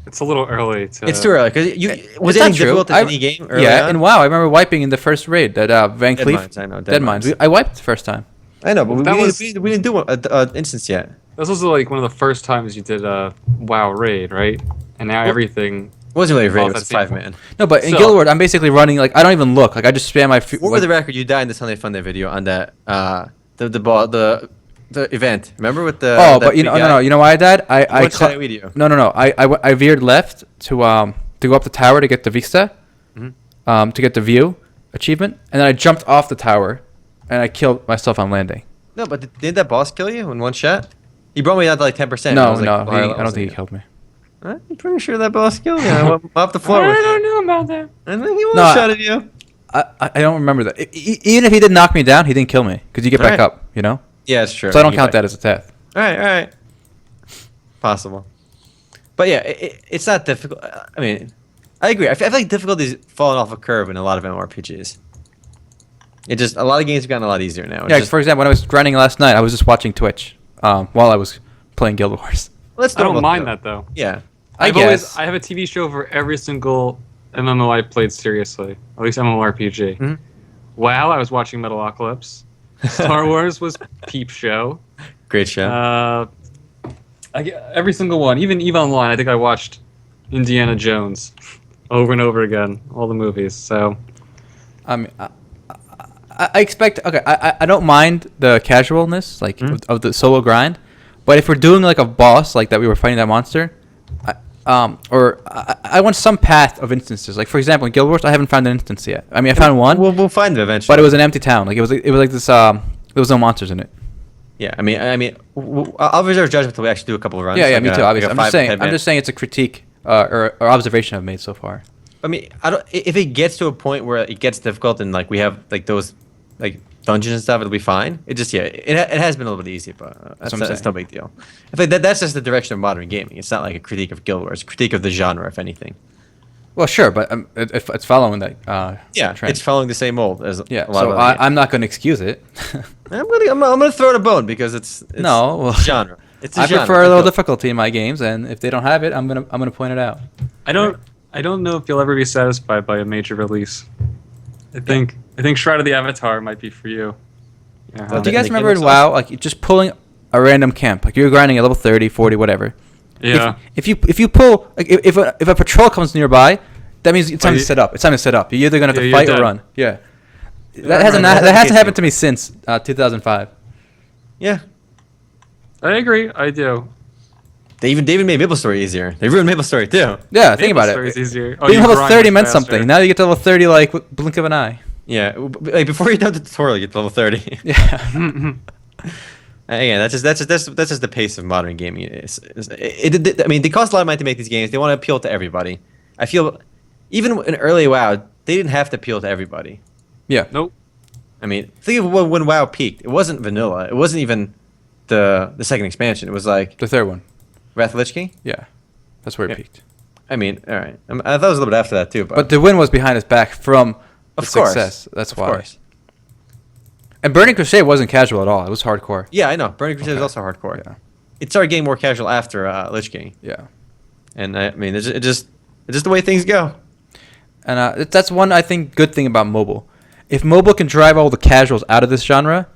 It's a little early to. It's too early because was it any difficult in any game? Early on? And WoW, I remember wiping in the first raid at Van Cleef. Mines, I know. Dead Mines. I wiped the first time. I know, but we didn't do an instance yet. This was like one of the first times you did a WoW raid, right? And now everything. It wasn't really a raid. It was 5-man. No, but in Guild Wars, I'm basically running like I don't even look. Like I just spam my. For the record, you died in the Sunday Funday video on that the event. Remember with the. Oh, but you know why I died? I veered left to go up the tower to get the Vista, to get the view achievement, and then I jumped off the tower, and I killed myself on landing. No, but didn't that boss kill you in one shot? He brought me down to like 10%. No, I don't think he killed me. I'm pretty sure that boss killed you. I went off the floor. I don't know about that. And then he one-shot at you. I don't remember that. Even if he did knock me down, he didn't kill me because you get back up. You know. Yeah, it's true. So I don't count that as a death. All right. Possible. But yeah, it's not difficult. I mean, I agree. I feel like difficulty's fallen off a curve in a lot of MMORPGs. It just a lot of games have gotten a lot easier now. Yeah, for example, when I was grinding last night, I was just watching Twitch while I was playing Guild Wars. I don't mind that though. Yeah, I have a TV show for every single MMO I played seriously, at least MMORPG. Mm-hmm. WoW, I was watching Metalocalypse. Star Wars was Peep Show. Great show. Every single one, even EVE Online. I think I watched Indiana Jones over and over again, all the movies. So, I mean, I expect. Okay, I don't mind the casualness like of the solo grind, but if we're doing like a boss like that, we were fighting that monster. I want some path of instances. Like for example, in Guild Wars, I haven't found an instance yet. I mean, I found one. We'll find it eventually. But it was an empty town. Like it was like this. There was no monsters in it. Yeah, I mean, I'll reserve judgment until we actually do a couple of runs. Yeah, like me too. Obviously, like I'm just saying it's a critique or observation I've made so far. I mean, I don't. If it gets to a point where it gets difficult and like we have like those like dungeons and stuff, it'll be fine. It just it has been a little bit easy, but that's no big deal. I think that's just the direction of modern gaming. It's not like a critique of Guild Wars, it's a critique of the genre, if anything. Well, sure, but it's following that. Trend. It's following the same mold as a lot so of I'm not going to excuse it. I'm gonna throw it a bone because it's genre. It's I prefer a little difficulty in my games, and if they don't have it, I'm gonna point it out. I don't know if you'll ever be satisfied by a major release. I think Shroud of the Avatar might be for you. Do you guys remember in WoW, like just pulling a random camp, like you're grinding at level 30, 40, whatever. Yeah. If you pull, like if a patrol comes nearby, that means it's time to set up. It's time to set up. You're either gonna have to fight or run. Yeah. That hasn't happened to me since 2005. Yeah. I agree. I do. They even made MapleStory easier. They ruined MapleStory too. Yeah, think about it. MapleStory's easier. Being level 30 meant something. Now you get to level 30 like with blink of an eye. Yeah, like before you done the tutorial, you get to level 30. Yeah. Again, that's just the pace of modern gaming. I mean, they cost a lot of money to make these games. They want to appeal to everybody. I feel even in early WoW, they didn't have to appeal to everybody. Yeah. Nope. I mean, think of when WoW peaked. It wasn't vanilla. It wasn't even the second expansion. It was like the third one. Wrath of Lich King? Yeah. That's where it peaked. I mean, all right. I thought it was a little bit after that too, but the win was behind his back from the success. That's why. Of course. And Burning Crusade wasn't casual at all. It was hardcore. Yeah, I know. Burning Crusade was also hardcore. Yeah. It started getting more casual after Lich King. Yeah. And I mean, it's just the way things go. And that's one, I think, good thing about mobile. If mobile can drive all the casuals out of this genre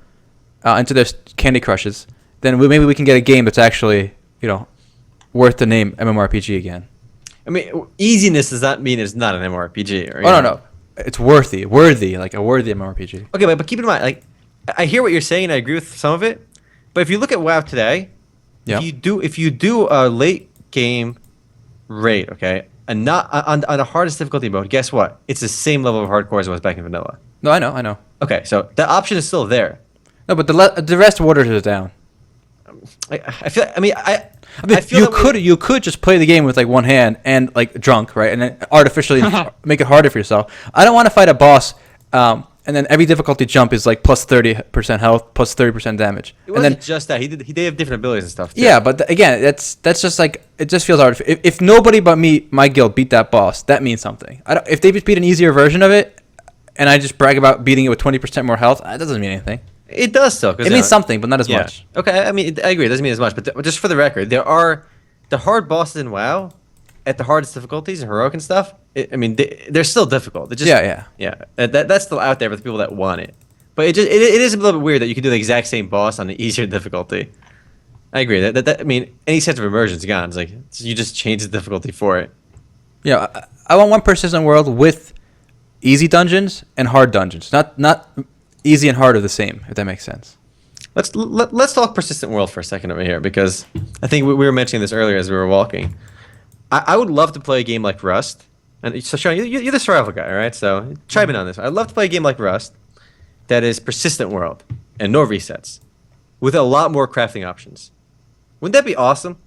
into their Candy Crushes, then maybe we can get a game that's actually, worth the name MMORPG again. I mean, easiness does not mean it's not an MMORPG. No. It's worthy, like a worthy MMORPG. Okay, but keep in mind, like, I hear what you're saying, and I agree with some of it. But if you look at WoW today, if you do a late game raid, okay, and not on the hardest difficulty mode, guess what? It's the same level of hardcore as it was back in vanilla. No, I know. Okay, so that option is still there. No, but the rest waters it down. I feel. I mean, I feel you that could you could just play the game with like one hand and like drunk, right, and then artificially make it harder for yourself. I don't want to fight a boss, and then every difficulty jump is like plus 30% health, plus 30% damage. It and wasn't then just that. He did have different abilities and stuff. Too. yeah, but again, that's just like it just feels hard. If nobody but me, my guild beat that boss, that means something. If they just beat an easier version of it, and I just brag about beating it with 20% more health, that doesn't mean anything. It does still. It means something, but not as much. Okay, I mean, I agree. It doesn't mean as much, but just for the record, there are the hard bosses in WoW at the hardest difficulties and heroic and stuff. I mean, they're still difficult. They're just, yeah. That's still out there for the people that want it. But it is a little bit weird that you can do the exact same boss on an easier difficulty. I agree. That I mean, any sense of immersion is gone. It's like you just change the difficulty for it. Yeah, I want one persistent world with easy dungeons and hard dungeons. Not easy and hard are the same, if that makes sense. Let's talk persistent world for a second over here, because I think we were mentioning this earlier as we were walking. I would love to play a game like Rust. And so Sean, you're the survival guy, right? So chime in on this. I'd love to play a game like Rust that is persistent world and no resets, with a lot more crafting options. Wouldn't that be awesome?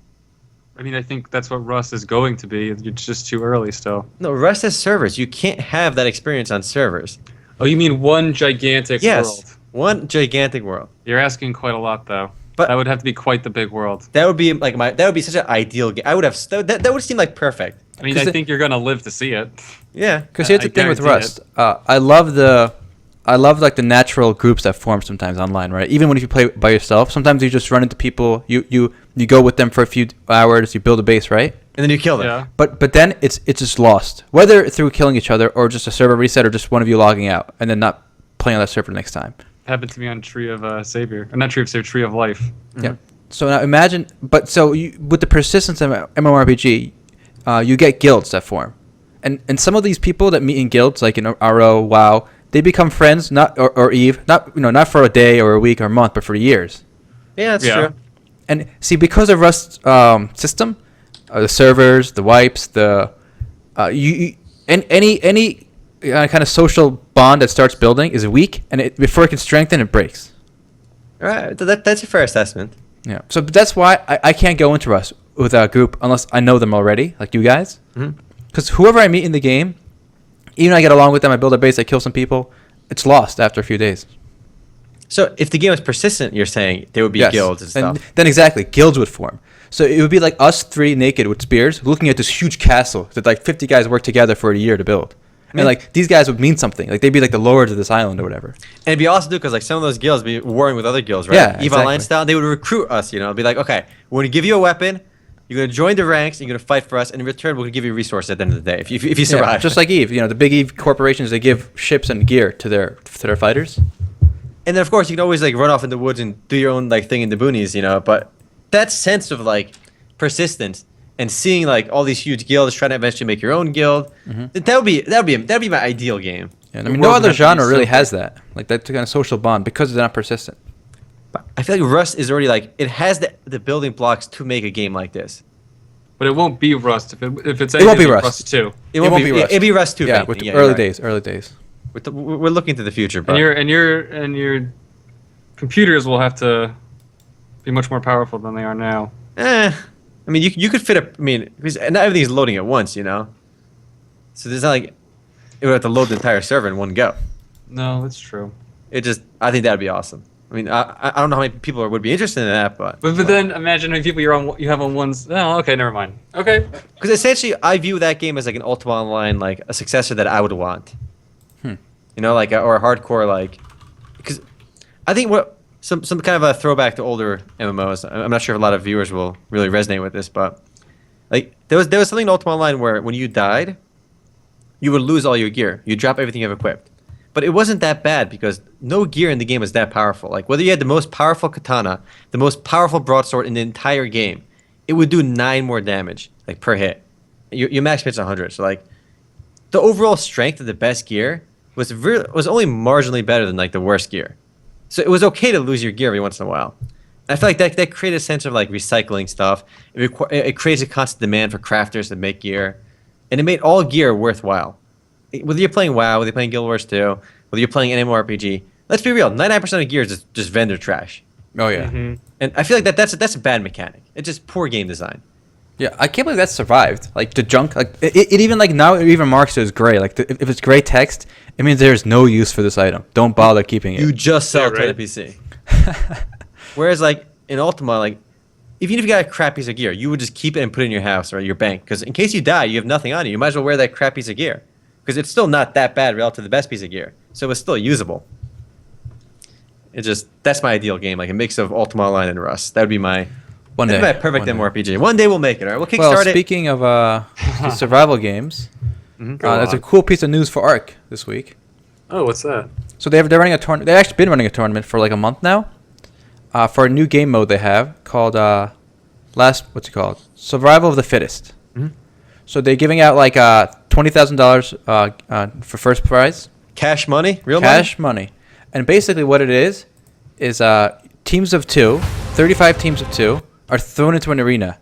I mean, I think that's what Rust is going to be. It's just too early still. No, Rust has servers. You can't have that experience on servers. Oh, you mean one gigantic world? Yes, one gigantic world. You're asking quite a lot, though. But that would have to be quite the big world. That would be like that would be such an ideal game. I would have that would seem like perfect. I mean, I think you're gonna live to see it. Yeah, because here's the thing with Rust. I love like the natural groups that form sometimes online, right? Even when you play by yourself, sometimes you just run into people. You go with them for a few hours. You build a base, right? And then you kill them. Yeah. But then it's just lost, whether through killing each other or just a server reset or just one of you logging out and then not playing on that server next time. Happened to me on Tree of Savior, or not Tree of Savior, Tree of Life. Mm-hmm. Yeah. So now imagine, with the persistence of MMORPG, you get guilds that form, and some of these people that meet in guilds, like in RO, WoW, they become friends, or Eve, not for a day or a week or a month, but for years. Yeah, that's true. And see, because of Rust's system, the servers, the wipes, any kind of social bond that starts building is weak, and before it can strengthen, it breaks. All right, that's a fair assessment. Yeah. So that's why I can't go into Rust with a group unless I know them already, like you guys. Because whoever I meet in the game, even I get along with them, I build a base, I kill some people, it's lost after a few days. So if the game was persistent, you're saying there would be guilds and stuff. And then exactly, guilds would form. So it would be like us three naked with spears looking at this huge castle that like 50 guys worked together for a year to build. And like these guys would mean something. Like they'd be like the lords of this island or whatever. And it'd be awesome too, because like some of those guilds be warring with other guilds, right? Yeah, EVE exactly. Online style. They would recruit us. It'd be like, okay, we're gonna give you a weapon. You're gonna join the ranks. You're gonna fight for us, and in return, we're gonna give you resources at the end of the day if you survive. Yeah, just like EVE, the big EVE corporations, they give ships and gear to their fighters. And then of course you can always like run off in the woods and do your own like thing in the boonies, But that sense of like persistence and seeing like all these huge guilds trying to eventually make your own guild, that'd be my ideal game. Yeah, I mean, no other genre really has that, like that kind of social bond, because they're not persistent. But I feel like Rust is already like it has the building blocks to make a game like this. But it won't be Rust if it's It won't be Rust. Rust 2. It won't be Rust. It'll be Rust 2. Yeah, with the early days. We're looking to the future, but And your computers will have to be much more powerful than they are now. I mean, you could fit because not everything's loading at once, So there's not like it would have to load the entire server in one go. No, that's true. I think that'd be awesome. I mean, I don't know how many people would be interested in that, but then imagine how many people you have on one's. Oh, okay, never mind. Okay. Because essentially, I view that game as like an Ultima Online, like a successor that I would want. Or a hardcore like, because I think some kind of a throwback to older MMOs. I'm not sure if a lot of viewers will really resonate with this, but like there was something in Ultima Online where when you died, you would lose all your gear. You drop everything you've equipped. But it wasn't that bad because no gear in the game was that powerful. Like whether you had the most powerful katana, the most powerful broadsword in the entire game, it would do 9 more damage like per hit. Your max hit's 100. So like the overall strength of the best gear was only marginally better than like the worst gear. So it was okay to lose your gear every once in a while. I feel like that created a sense of like recycling stuff. It creates a constant demand for crafters to make gear, and it made all gear worthwhile. Whether you're playing WoW, whether you're playing Guild Wars 2, whether you're playing an MMORPG, let's be real, 99% of gear is just vendor trash. Oh yeah. Mhm. And I feel like that's a bad mechanic. It's just poor game design. Yeah, I can't believe that survived. Like the junk, like it even like now it even marks it as gray. Like if it's gray text, it means there's no use for this item. Don't bother keeping it. You just sell Yeah, it to right. the PC. Whereas like in Ultima, like even if you got a crap piece of gear, you would just keep it and put it in your house or your bank because in case you die, you have nothing on you. You might as well wear that crap piece of gear because it's still not that bad relative to the best piece of gear. So it's still usable. That's my ideal game, like a mix of Ultima Online and Rust. That would be my One day. that'd be my perfect One day. MMORPG. One day we'll make it. All right, we'll Well, kickstart it. speaking of the survival games, Go there's a on. cool piece of news for Ark this week. Oh, what's that? So they're running a tournament. They've actually been running a tournament for like a month now. For a new game mode they have called what's it called? Survival of the Fittest. Mhm. So they're giving out like $20,000 for first prize, Cash money, real cash money, and basically what it is teams of 2, 35 teams of 2 are thrown into an arena,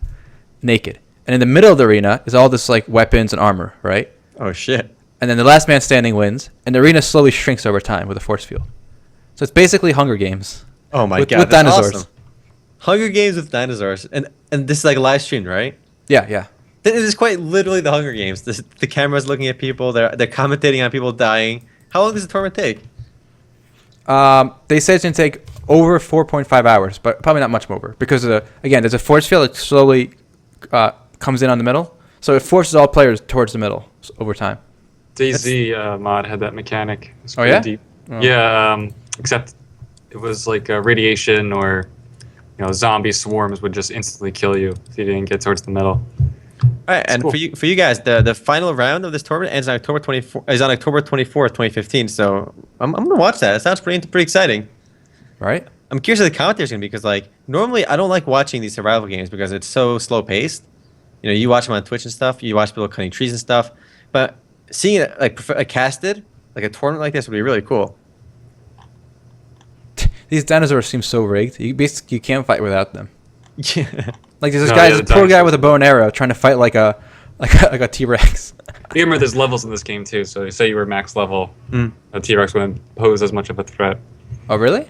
naked, and in the middle of the arena is all this like weapons and armor, right? money. Oh shit. And then the last man standing wins, and the arena slowly shrinks over time with a force field. So it's basically Hunger Games. Oh my With- god. with that's dinosaurs. awesome. Hunger Games with dinosaurs, and this is like live streamed, right? Yeah, yeah. It is quite literally the Hunger Games. The camera's looking at people. They're commentating on people dying. How long does the tournament take? They say it's gonna take over 4.5 hours, but probably not much more because again, there's a force field that slowly comes in on the middle, so it forces all players towards the middle over time. DayZ mod had that mechanic. It's Oh, pretty yeah? Deep. Oh. Yeah, except it was like radiation or zombie swarms would just instantly kill you if you didn't get towards the middle. All right, and cool. for you guys, the final round of this tournament ends on October 24th, 2015. So I'm gonna watch that. It sounds pretty exciting. Right? I'm curious what the commentary's gonna be because like normally I don't like watching these survival games because it's so slow paced. You watch them on Twitch and stuff. You watch people cutting trees and stuff, but seeing it like casted, like a tournament like this would be really cool. These dinosaurs seem so rigged. You can't fight without them. Yeah. Like there's this No, guy, yeah, this the poor guy dinosaurs with a bow and arrow trying to fight like a T-Rex. Remember, there's levels in this game too. So say you were max level, Mm. a T-Rex wouldn't pose as much of a threat. Oh really?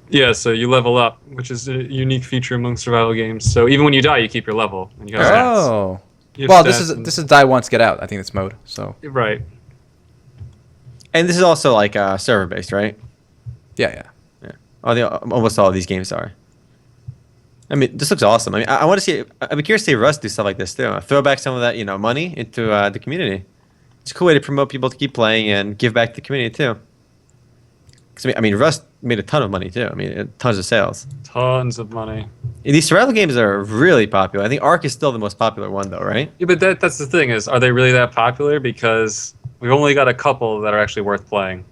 Yeah, so you level up, which is a unique feature among survival games. So even when you die, you keep your level and you got stats. Oh. You have Well, stats this is die once, get out. I think this mode. So right. And this is also like server based, right? yeah. Almost all of these games are. I mean, this looks awesome. I mean, I want to see. I'd be curious to see Rust do stuff like this too. Throw back some of that, money into the community. It's a cool way to promote people to keep playing and give back to the community too. 'Cause, I mean, Rust made a ton of money too. I mean, tons of sales. Tons of money. These survival games are really popular. I think Ark is still the most popular one, though, right? Yeah, but that's the thing is, are they really that popular? Because we've only got a couple that are actually worth playing.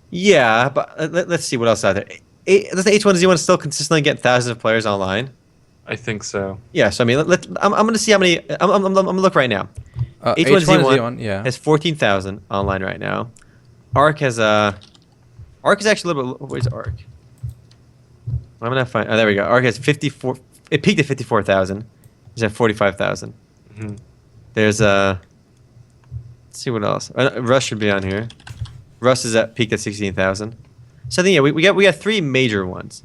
Yeah, but let's see what else is out there. Does the H1Z1 still consistently get thousands of players online? I think so. Yeah, so I mean, I'm going to see how many. I'm going to look right now. H1Z1 yeah. has 14,000 online right now. Ark has Ark is actually a little bit. Where's Ark? I'm gonna find. Oh, there we go. Ark has 54. It peaked at 54,000. It's at 45,000. Mhm. There's let's see what else. Rust should be on here. Rust is peaked at 16,000. So I think yeah, we got three major ones.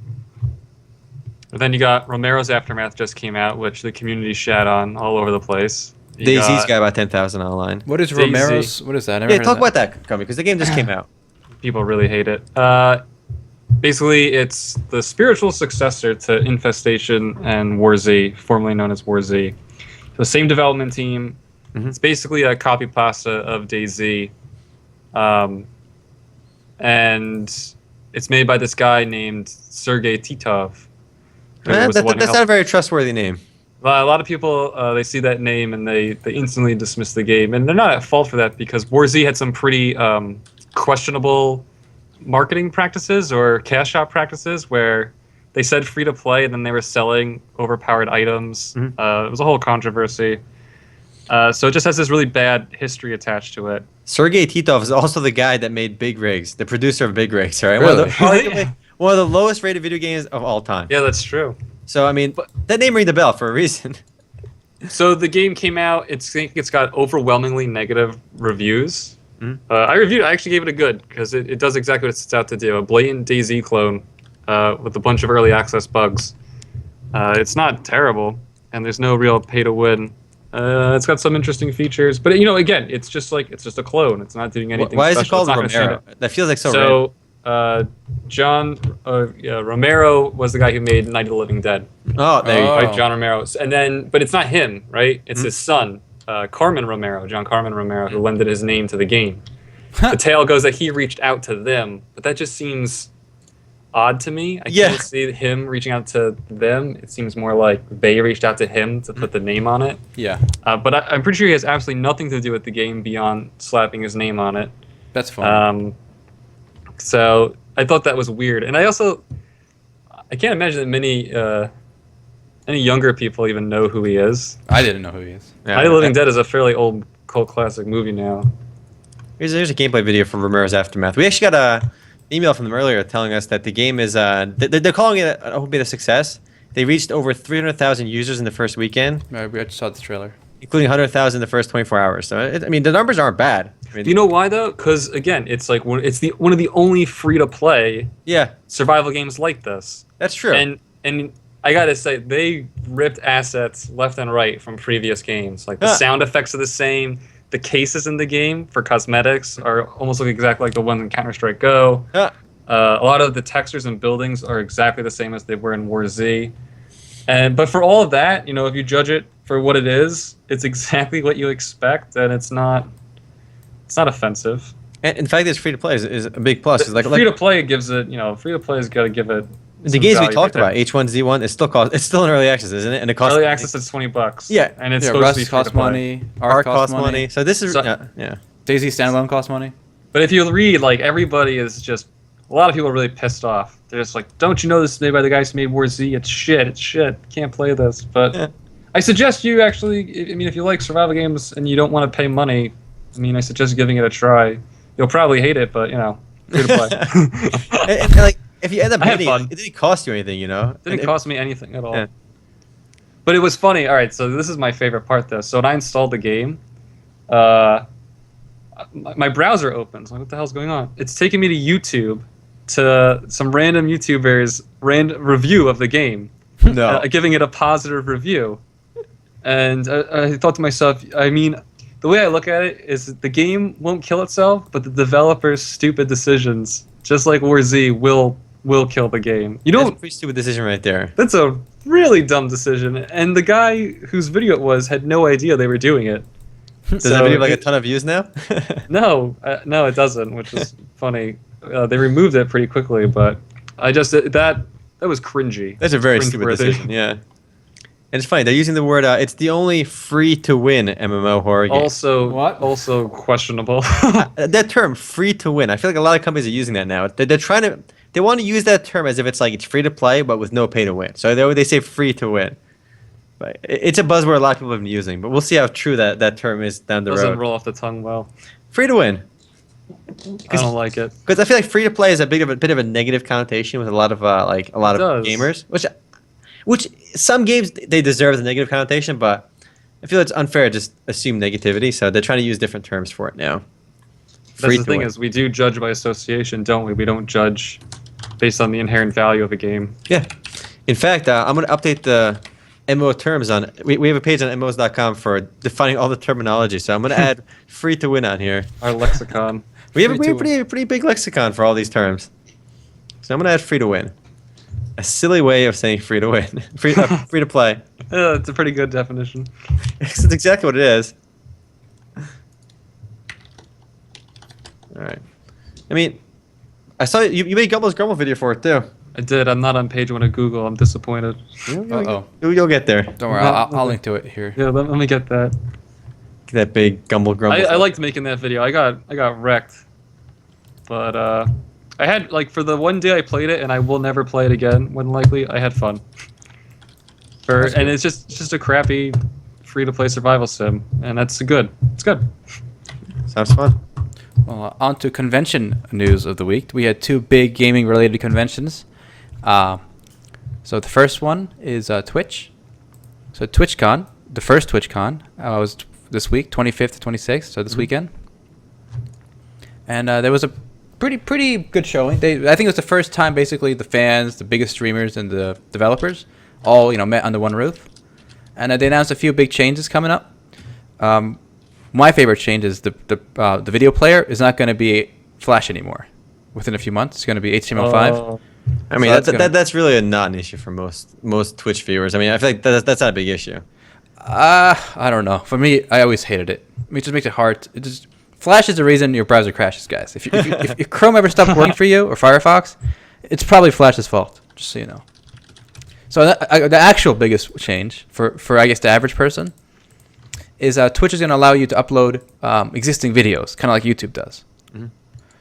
But then you got Romero's Aftermath just came out, which the community shat on all over the place. You DayZ's got about 10,000 online. What is DayZ. Romero's? What is that? I never Yeah, heard talk of that. about that company because the game just came out. People really hate it. Basically, it's the spiritual successor to Infestation and War Z, formerly known as War Z. So same development team. Mhm. It's basically a copy pasta of DayZ. And it's made by this guy named Sergei Titov. who was the one who That's helped- not a very trustworthy name. A lot of people, they see that name and they instantly dismiss the game. And they're not at fault for that because War Z had some pretty questionable marketing practices or cash out practices where they said free to play and then they were selling overpowered items. Mhm. It was a whole controversy. So it just has this really bad history attached to it. Sergei Titov is also the guy that made Big Rigs, the producer of Big Rigs, right? Really? One of the lowest rated video games of all time. Yeah, that's true. So I mean, that name rings the bell for a reason. So the game came out. It's got overwhelmingly negative reviews. Mhm. I actually gave it a good because it does exactly what it sets out to do. A blatant DayZ clone with a bunch of early access bugs. It's not terrible, and there's no real pay to win. It's got some interesting features, but again, it's just a clone. It's not doing anything. Why special. is it called It's not gonna Romero? stand That feels like so. Romero was the guy who made Night of the Living Dead. Oh, there you go. Right, John Romero. But it's not him, right? It's his son, John Carmen Romero, who lended his name to the game. The tale goes that he reached out to them, but that just seems odd to me. I can't see him reaching out to them. It seems more like they reached out to him to put the name on it. Yeah. But I'm pretty sure he has absolutely nothing to do with the game beyond slapping his name on it. That's fun. So I thought that was weird, and I can't imagine that many any younger people even know who he is. I didn't know who he is. Yeah, Night of the Living Dead is a fairly old cult classic movie now. Here's a gameplay video from Romero's Aftermath. We actually got a email from them earlier telling us that the game is they're calling it a success. They reached over 300,000 users in the first weekend. I just saw the trailer. Including 100,000 in the first 24 hours. So the numbers aren't bad. Do you know why though? Because again, it's like one of the only free to play survival games like this. That's true. And I gotta say, they ripped assets left and right from previous games. Like the sound effects are the same. The cases in the game for cosmetics are almost look exactly like the ones in Counter-Strike Go. A lot of the textures and buildings are exactly the same as they were in War Z. But for all of that, if you judge it for what it is, it's exactly what you expect, and it's not offensive. And in fact, it's free to play is a big plus. It's like free to play gives it, free to play has got to give it. The games we talked about, H1Z1, it's still in early access, isn't it? And it costs early access is $20. Yeah, and it's supposed to be free costs to play. money. Arc costs money. So this is DayZ standalone costs money. But if you read, everybody is just a lot of people are really pissed off. They're just like, don't you know this is made by the guys who made War Z? It's shit. Can't play this. But I suggest you actually, if you like survival games and you don't want to pay money, I suggest giving it a try. You'll probably hate it, but free to play. and if you end up hating it, it didn't cost you anything, It didn't cost me anything at all. Yeah. But it was funny. All right, so this is my favorite part, though. So when I installed the game, my browser opens. I'm like, what the hell's going on? It's taking me to YouTube, to some random YouTubers' review of the game, giving it a positive review. And I thought to myself, the way I look at it is the game won't kill itself, but the developers' stupid decisions, just like War Z, will kill the game. That's a pretty stupid decision right there. That's a really dumb decision. And the guy whose video it was had no idea they were doing it. Does that video have a ton of views now? No, it doesn't, which is funny. They removed it pretty quickly, but that was cringy. That's a very stupid decision, yeah. And it's funny, they're using the word, it's the only free-to-win MMO horror game. Also questionable. That term, free-to-win, I feel like a lot of companies are using that now. They want to use that term as if it's like it's free-to-play, but with no pay-to-win. So they say free-to-win. But it's a buzzword a lot of people have been using, but we'll see how true that term is down the road. Doesn't roll off the tongue well. Free-to-win. I don't like it. Because I feel like free-to-play is a bit of a negative connotation with a lot of gamers, which some games they deserve the negative connotation, but I feel it's unfair to just assume negativity. So they're trying to use different terms for it now. That's the thing is we do judge by association, don't we? We don't judge based on the inherent value of a game. Yeah. In fact, I'm going to update the MMOTerms on. We have a page on MMOs.com for defining all the terminology. So I'm going to add free to win on here. Our lexicon. We have a pretty big lexicon for all these terms. So I'm going to add free to win. A silly way of saying free to win. free to play. It's a pretty good definition. It's exactly what it is. All right. I saw you made Gumble's Grumble video for it too. I did. I'm not on page one of Google. I'm disappointed. You'll get there. Don't worry. I'll link to it here. Yeah, let me get that. Get that big Gumble Grumble. I liked making that video. I got wrecked, but I had for the one day I played it, and I will never play it again. When likely, I had fun. And it's just a crappy free to play survival sim, and that's good. It's good. Sounds fun. Well, on to convention news of the week. We had two big gaming-related conventions. So the first one is Twitch. So TwitchCon, the first TwitchCon, was this week, 25th to 26th, so this weekend. And there was a pretty good showing. I think it was the first time basically the fans, the biggest streamers, and the developers all met under one roof, and they announced a few big changes coming up. My favorite change is the video player is not going to be Flash anymore. Within a few months, it's going to be HTML5. I mean, that's really not an issue for most Twitch viewers. I mean, I feel like that's not a big issue. I don't know. For me, I always hated it. I mean, it just makes it hard. Flash is the reason your browser crashes, guys. If Chrome ever stopped working for you or Firefox, it's probably Flash's fault. Just so you know. So the actual biggest change for I guess the average person is Twitch is going to allow you to upload existing videos, kind of like YouTube does. Mm-hmm.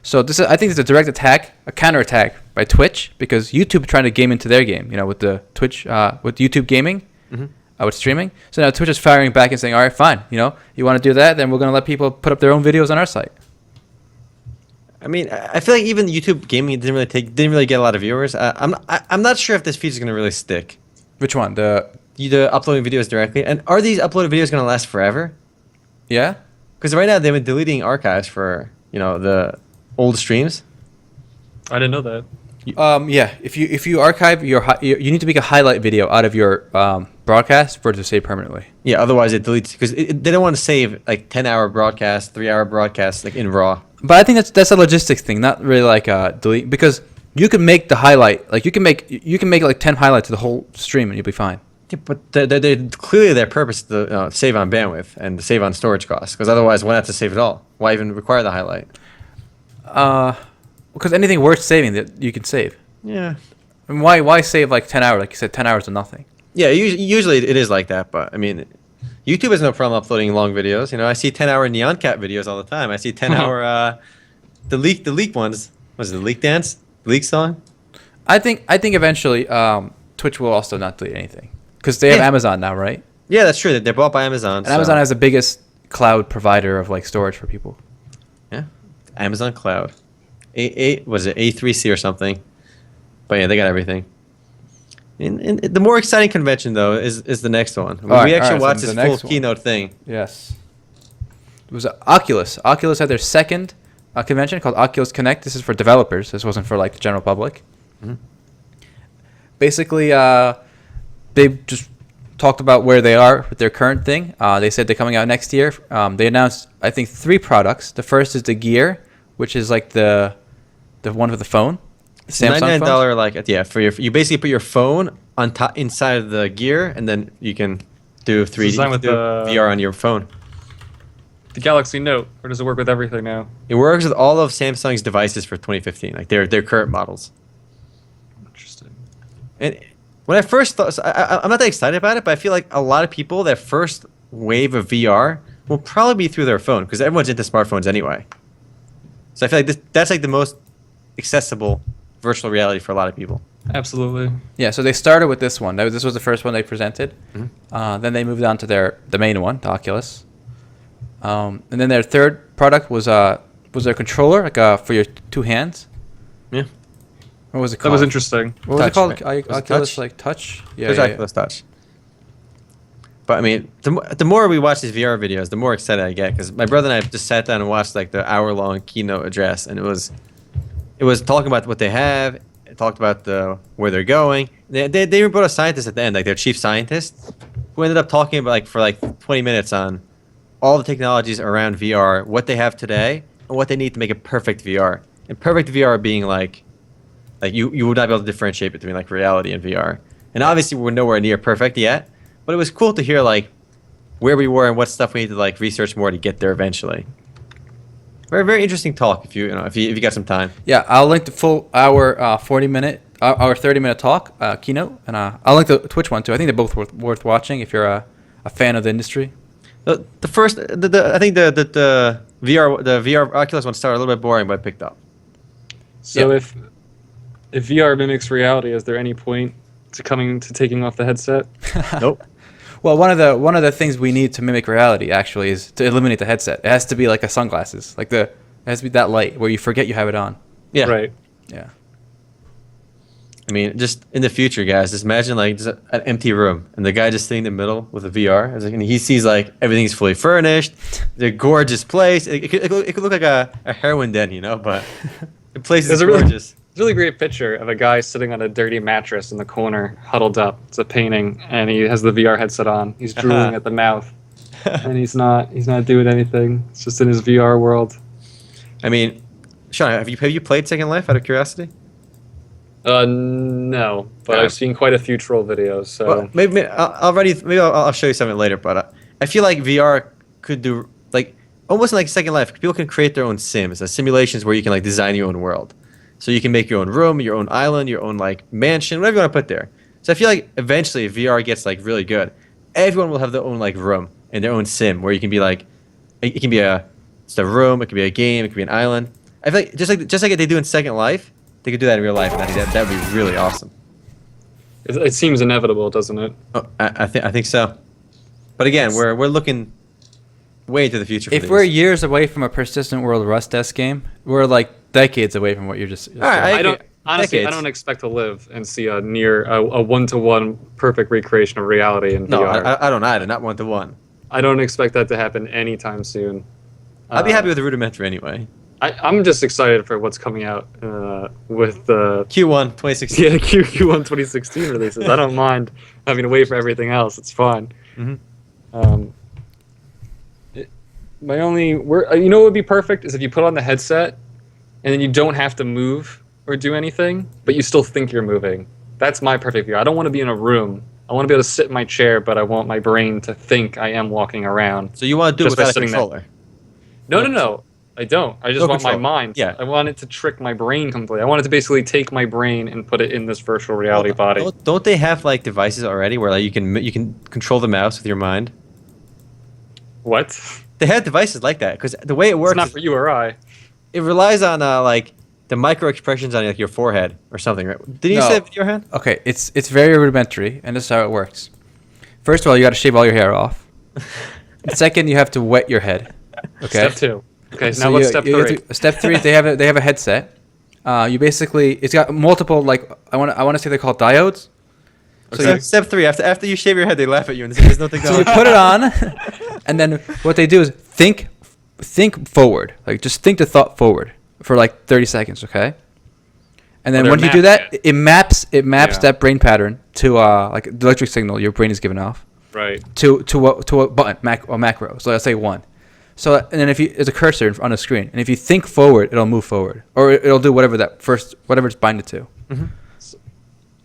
So I think it's a direct attack, a counterattack by Twitch, because YouTube trying to game into their game, with the Twitch, with YouTube gaming, with streaming. So now Twitch is firing back and saying, all right, fine, you want to do that, then we're going to let people put up their own videos on our site. I mean, I feel like even YouTube gaming didn't really get a lot of viewers. I'm not sure if this feature is going to really stick. Which one? The uploading videos directly, and are these uploaded videos going to last forever? Yeah, because right now they've been deleting archives for the old streams. I didn't know that. Yeah, if you archive you need to make a highlight video out of your broadcast for it to save permanently. Yeah, otherwise it deletes because they don't want to save like 10-hour broadcasts, 3-hour broadcasts like in RAW. But I think that's a logistics thing, not really like delete, because you can make the highlight like you can make like 10 highlights of the whole stream and you'll be fine. Yeah, but they clearly their purpose is to save on bandwidth and to save on storage costs, because otherwise why not to save it all? Why even require the highlight? Because anything worth saving that you can save. Yeah. I mean, why save like 10 hours? Like you said, 10 hours of nothing. Yeah, usually it is like that, but I mean, YouTube has no problem uploading long videos. I see 10-hour Neon Cat videos all the time. I see 10-hour the leak ones. Was it the leak dance? The leak song? I think eventually Twitch will also not delete anything because they have Amazon now, right? Yeah, that's true. They're bought by Amazon. And Amazon has the biggest cloud provider of like storage for people. Yeah, Amazon Cloud. Was it A3C or something? But yeah, they got everything. And the more exciting convention though is the next one. We actually watched this full keynote thing. Yes. It was Oculus. Oculus had their second convention called Oculus Connect. This is for developers. This wasn't for like the general public. Mm-hmm. Basically, they just talked about where they are with their current thing. They said they're coming out next year. They announced, I think, 3 products. The first is the Gear, which is like the one with the phone. It's $99 like for you basically put your phone on top inside of the Gear, and then you can do 3D with VR on your phone. The Galaxy Note, or does it work with everything now? It works with all of Samsung's devices for 2015, like their current models. Interesting. And when I first thought, I'm not that excited about it, but I feel like a lot of people, that first wave of VR will probably be through their phone because everyone's into smartphones anyway. So I feel like that's like the most accessible virtual reality for a lot of people. Absolutely. Yeah, so they started with this one. This was the first one they presented. Mm-hmm. Then they moved on to the main one, the Oculus. And then their third product was their controller, like for your 2 hands. Yeah. What was it called? That was interesting. What was it called? Right? Oculus Touch? Yeah, Oculus Touch. But I mean, the more we watch these VR videos, the more excited I get, because my brother and I just sat down and watched like the hour-long keynote address, and it was talking about what they have. It talked about where they're going. They even brought a scientist at the end, like their chief scientist, who ended up talking about for 20 minutes on all the technologies around VR, what they have today, and what they need to make a perfect VR. And perfect VR being like you would not be able to differentiate between like reality and VR. And obviously we're nowhere near perfect yet, but it was cool to hear like where we were and what stuff we need to like research more to get there eventually. Very, very interesting talk if you got some time. Yeah, I'll link the full hour 30-minute talk keynote, and I'll link the Twitch one too. I think they're both worth watching if you're a fan of the industry. I think the VR Oculus one started a little bit boring, but picked up. So if VR mimics reality, is there any point to taking off the headset? Nope. Well, one of the things we need to mimic reality actually is to eliminate the headset. It has to be like a sunglasses, it has to be that light where you forget you have it on. Yeah. Right. Yeah. I mean, just in the future, guys, just imagine like just an empty room and the guy just sitting in the middle with a VR. And he sees like everything's fully furnished, the gorgeous place. It could look like a heroin den, but place is There's gorgeous. a really great picture of a guy sitting on a dirty mattress in the corner, huddled up. It's a painting, and he has the VR headset on. He's drooling at the mouth, and he's not doing anything. It's just in his VR world. I mean, Sean, have you played Second Life out of curiosity? No, but I've seen quite a few troll videos. So well, maybe I'll show you something later. But I feel like VR could do like almost like Second Life. People can create their own sims, simulations where you can like design your own world. So you can make your own room, your own island, your own like mansion, whatever you want to put there. So I feel like eventually if VR gets like really good, everyone will have their own like room and their own sim where you can be like, it can be it's a room, it could be a game, it could be an island. I feel like just like they do in Second Life, they could do that in real life, and I think that would be really awesome. it seems inevitable, doesn't it? Oh, I think so. But again, we're looking way into the future. If we're years away from a persistent world Rust-esque game, we're like decades away from what you're just. All right, I don't honestly. I don't expect to live and see a near a one-to-one perfect recreation of reality in VR. No, I don't either. Not 1-to-1. I don't expect that to happen anytime soon. I'd be happy with the rudimentary anyway. I'm just excited for what's coming out with the Q1 2016. Yeah, Q1 2016 releases. I don't mind having to wait for everything else. It's fine. Mm-hmm. My only you know what would be perfect is if you put on the headset and then you don't have to move or do anything, but you still think you're moving. That's my perfect view. I don't want to be in a room. I want to be able to sit in my chair, but I want my brain to think I am walking around. So you want to do it without a controller? No. I don't. I just want my mind. Yeah. I want it to trick my brain completely. I want it to basically take my brain and put it in this virtual reality body. Don't they have like devices already where like you can control the mouse with your mind? What? They have devices like that because the way it works, It's not for you or I. It relies on like the micro expressions on like your forehead or something, right? Did you say it with your hand? Okay, it's very rudimentary, and this is how it works. First of all, you got to shave all your hair off. Second, you have to wet your head. Okay. Step 2. Okay, so now what's step 3? Step 3 is they have a headset. You basically it's got multiple like I want to say they're called diodes. So step 3 after you shave your head, they laugh at you and say there's no technology. So you put it on, and then what they do is think forward, like just think the thought forward for like 30 seconds, okay? And then when you do that, it maps that brain pattern to like the electric signal your brain is giving off. Right. To a button or macro. So let's say 1. So and then if you there's a cursor on the screen, and if you think forward, it'll move forward, or it'll do whatever it's binded to. Mm-hmm.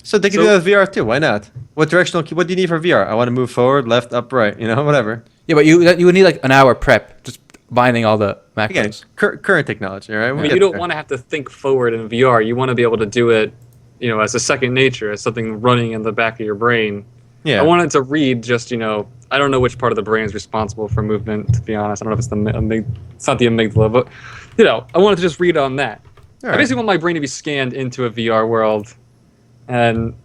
So they can do that with VR too. Why not? What do you need for VR? I want to move forward, left, up, right. Whatever. Yeah, but you would need like an hour prep just binding all the macros. Again, current technology, right? But you don't want to have to think forward in VR. You want to be able to do it, as a second nature, as something running in the back of your brain. Yeah. I wanted to read just, I don't know which part of the brain is responsible for movement, to be honest. I don't know if it's it's not the amygdala, but, I wanted to just read on that. All I basically want my brain to be scanned into a VR world and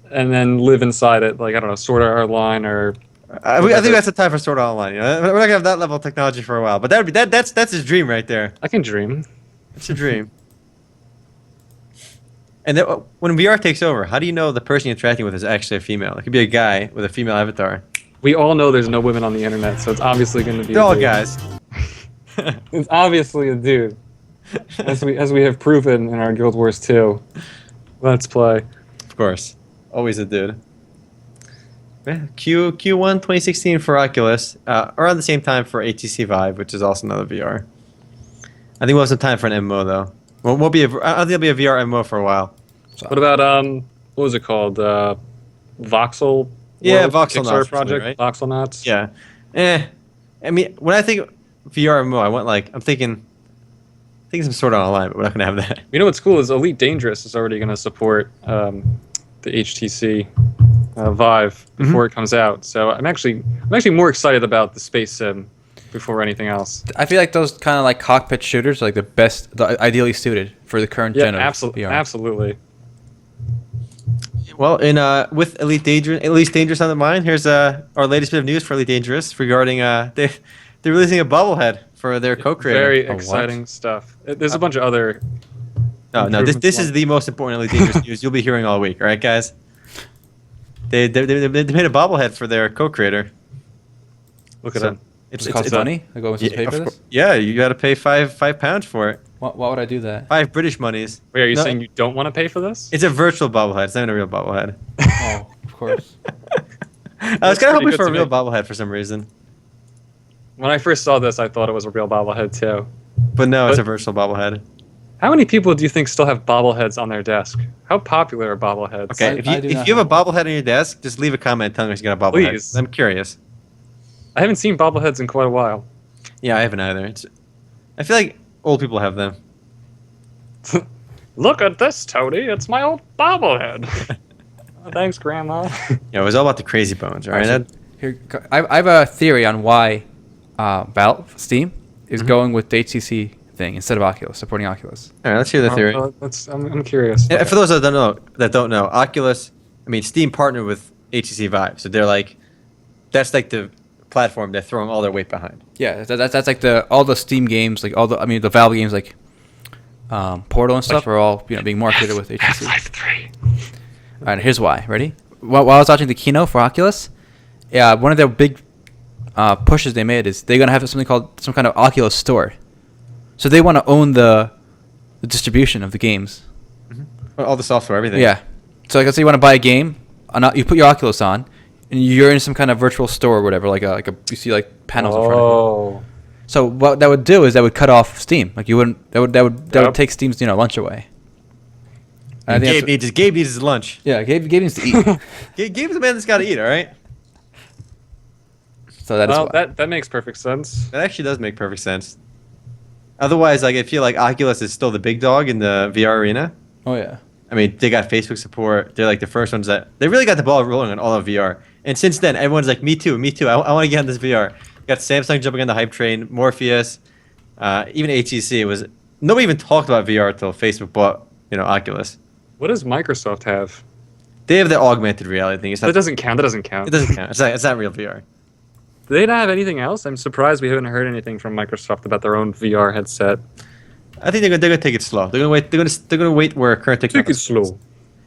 then live inside it, like, I don't know, Sword Art Online or... I think that's the time for Sword Art Online. We're not going to have that level of technology for a while, but that's his dream right there. I can dream. It's a dream. And then, when VR takes over, how do you know the person you're interacting with is actually a female? It could be a guy with a female avatar. We all know there's no women on the internet, so it's obviously going to be They're all guys. It's obviously a dude, as we have proven in our Guild Wars 2. Let's play. Of course. Always a dude. Yeah, Q1 2016 for Oculus, around the same time for HTC Vive, which is also another VR. I think we'll have some time for an MMO, though. I don't think there'll be a VR MMO for a while. So. What about, what was it called? Voxel? Yeah, World? Voxel Kickstarter project, right? Voxel Knots. Yeah. I mean, when I think VR MMO, I want I'm thinking some sort of online, but we're not going to have that. You know what's cool is Elite Dangerous is already going to support the HTC Vive before it comes out. So I'm actually more excited about the space sim before anything else. I feel like those kind of like cockpit shooters are like the ideally suited for the current gen of VR. Absolutely. Well, with Elite Dangerous on the mind, here's our latest bit of news for Elite Dangerous regarding they're releasing a bobblehead for their co-creator. Very exciting stuff. There's a bunch of other. No. This is the most important Elite Dangerous news you'll be hearing all week. All right, guys. They made a bobblehead for their co-creator. Look at them. It costs money. I go into pay for this. Yeah, you got to pay £5 for it. Why would I do that? 5 British monies. Wait, are you No, saying you don't want to pay for this? It's a virtual bobblehead. It's not even a real bobblehead. Oh, of course. I was kind of hoping pretty for a good to real me. bobblehead for some reason. When I first saw this, I thought it was a real bobblehead too. But no, it's But- a virtual bobblehead. How many people do you think still have bobbleheads on their desk? How popular are bobbleheads? Okay, I do if not you have a have bobblehead on your desk, just leave a comment telling us you got a bobblehead. Please. I'm curious. I haven't seen bobbleheads in quite a while. Yeah, I haven't either. I feel like old people have them. Look at this, Tony. It's my old bobblehead. Oh, thanks, Grandma. Yeah, it was all about the crazy bones, right? Alright, so here, I have a theory on why Steam is going with the HTC thing instead of Oculus, supporting Oculus. All right, let's hear the theory. I'm curious. Yeah, for those that don't know, Oculus, Steam partnered with HTC Vive, so they're like, that's like the platform they're throwing all their weight behind. Yeah, that's like all the Steam games, like the Valve games, like Portal and stuff, are all being marketed with HTC. F3. All right, here's why. Ready? While I was watching the keynote for Oculus, one of their big pushes they made is they're gonna have something called some kind of Oculus store. So they want to own the distribution of the games. All the software, everything. Yeah. So like, let's say you want to buy a game, you put your Oculus on, and you're in some kind of virtual store or whatever, like you see like panels in front of you. Oh. So what that would do is that would cut off Steam. Like you wouldn't. That would take Steam's lunch away. And I think Gabe needs his lunch. yeah, Gabe needs to eat. Gabe's the man that's got to eat, all right? So that is Well, why. that makes perfect sense. That actually does make perfect sense. Otherwise, like I feel like Oculus is still the big dog in the VR arena. Oh yeah. They got Facebook support. They're like the first ones that they really got the ball rolling on all of VR. And since then, everyone's like, me too. I want to get on this VR. Got Samsung jumping on the hype train, Morpheus, even HTC was. Nobody even talked about VR until Facebook bought Oculus. What does Microsoft have? They have the augmented reality thing. It's not, That doesn't count. That doesn't count. it doesn't count. It's not real VR. Do they not have anything else? I'm surprised we haven't heard anything from Microsoft about their own VR headset. I think they're gonna take it slow. They're gonna wait. They're gonna wait where current technology. Take it slow.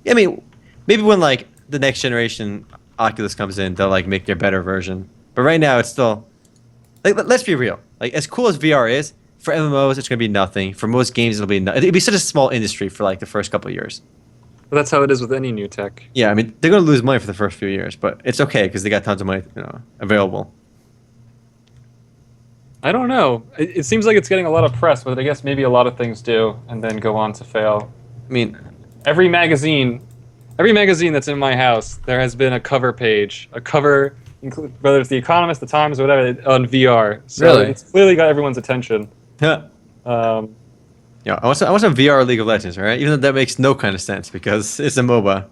Yeah, maybe when like the next generation Oculus comes in, they'll like make their better version. But right now, it's still like let's be real. Like as cool as VR is for MMOs, it's gonna be nothing. For most games, it'll be such a small industry for like the first couple of years. But that's how it is with any new tech. Yeah, they're gonna lose money for the first few years, but it's okay because they got tons of money, available. I don't know. It seems like it's getting a lot of press, but I guess maybe a lot of things do and then go on to fail. Every magazine that's in my house, there has been a cover page, whether it's The Economist, The Times, or whatever, on VR. So Really? It's clearly got everyone's attention. Yeah, I want some VR League of Legends, all right? Even though that makes no kind of sense because it's a MOBA.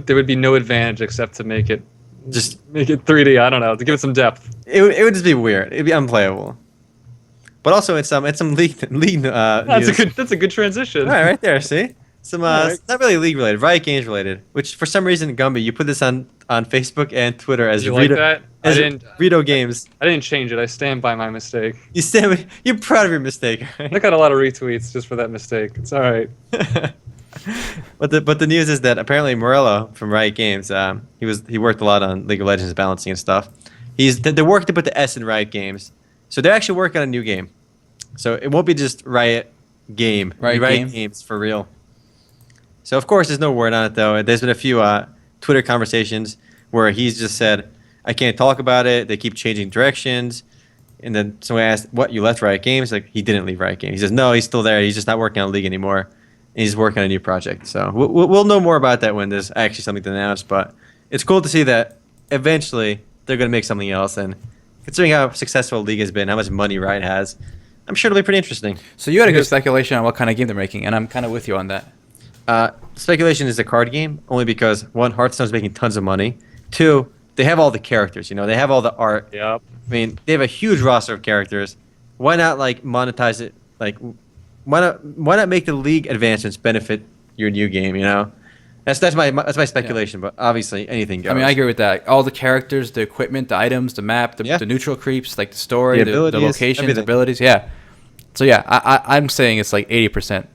There would be no advantage except to make it Just 3D. I don't know, to give it some depth. it would just be weird. It'd be unplayable. But also, it's some league. That's a good transition. All right there. See, some Alright. not really league related, Riot Games related. Which for some reason, Gumby, you put this on Facebook and Twitter as You like that? as I didn't. Rito Games. I didn't change it. I stand by my mistake. You're proud of your mistake. I got a lot of retweets just for that mistake. It's all right. But the news is that apparently Morello from Riot Games, he worked a lot on League of Legends balancing and stuff. They're working to put the S in Riot Games, so they're actually working on a new game. So it won't be just Riot Game, Riot Games for real. So of course there's no word on it though. There's been a few Twitter conversations where he's just said, "I can't talk about it. They keep changing directions." And then someone asked, "What, you left Riot Games?" Like, he didn't leave Riot Games. He says, "No, he's still there. He's just not working on League anymore. And he's working on a new project." So we'll know more about that when there's actually something to announce. But it's cool to see that eventually they're going to make something else. And considering how successful League has been, how much money Riot has, I'm sure it'll be pretty interesting. So you had a good speculation on what kind of game they're making, and I'm kind of with you on that. Speculation is a card game, only because, one, Hearthstone's making tons of money. Two, they have all the characters, they have all the art. Yep. They have a huge roster of characters. Why not monetize it? Why not make the League advancements benefit your new game? That's my speculation. But obviously anything goes. I agree with that. All the characters, the equipment, the items, the map, the neutral creeps, like the story, The the abilities, locations, everything. abilities. Yeah. So yeah, I'm saying it's like 80%.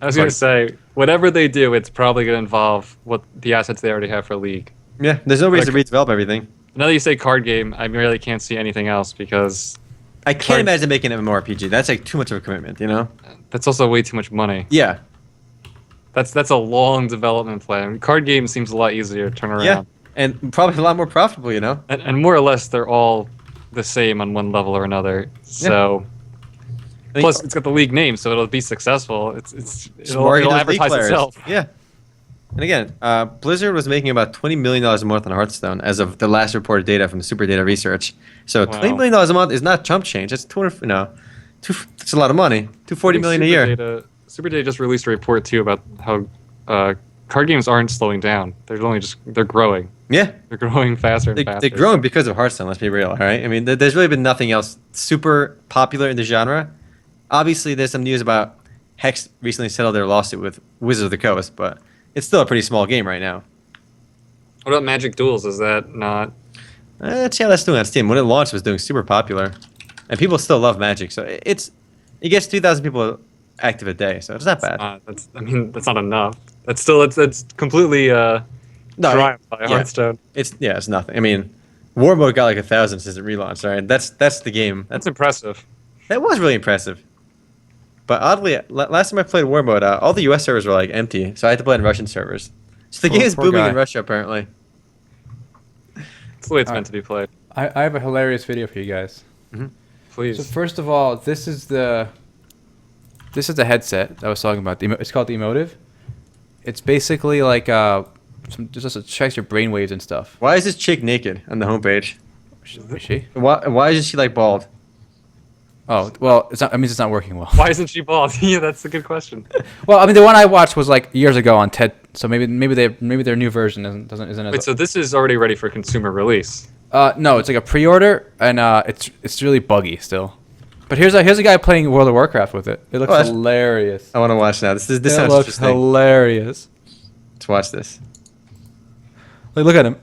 I was going to say, whatever they do, it's probably going to involve what the assets they already have for League. Yeah, there's no reason to redevelop everything. Now that you say card game, I really can't see anything else because I can't imagine making an MMORPG. That's like too much of a commitment, you know? That's also way too much money. Yeah. That's a long development plan. Card games seems a lot easier to turn around. Yeah. And probably a lot more profitable, you know? And more or less, they're all the same on one level or another. So, plus it's got the league name, so it'll be successful. It'll advertise itself. Yeah. And again, Blizzard was making about $20 million a month on Hearthstone as of the last reported data from the Super Data Research. So $20 million a month is not chump change. That's that's a lot of money. $240 million a year. Super Data just released a report too about how card games aren't slowing down. They're growing. Yeah. They're growing faster and faster. They're growing because of Hearthstone, let's be real, all right? I mean, there's really been nothing else super popular in the genre. Obviously, there's some news about Hex recently settled their lawsuit with Wizards of the Coast, but it's still a pretty small game right now. What about Magic Duels? Is that not... Let's see how that's doing on Steam. When it launched, it was doing super popular. And people still love Magic, so it gets 2,000 people active a day, so it's not bad. That's not enough. That's completely... Dry by Hearthstone. It's nothing. I mean, War Mode got like 1,000 since it relaunched. Right, that's the game. That's impressive. That was really impressive. But oddly, last time I played War Mode, all the U.S. servers were like empty, so I had to play on Russian servers. So the game is booming in Russia apparently. That's the way it's meant to be played. I have a hilarious video for you guys. Mm-hmm. Please. So first of all, this is the headset I was talking about. It's called the Emotiv. It's basically like just checks your brainwaves and stuff. Why is this chick naked on the homepage? Is she? Why is she like bald? Oh well, it's not. I mean, it's not working well. Why isn't she bald? Yeah, that's a good question. Well, I mean, the one I watched was like years ago on TED, so maybe their new version isn't as. Wait, so this is already ready for consumer release? No, it's like a pre-order, and it's really buggy still. But here's a guy playing World of Warcraft with it. It looks hilarious. I want to watch now. This sounds interesting. Hilarious. Let's watch this. Like, look at him.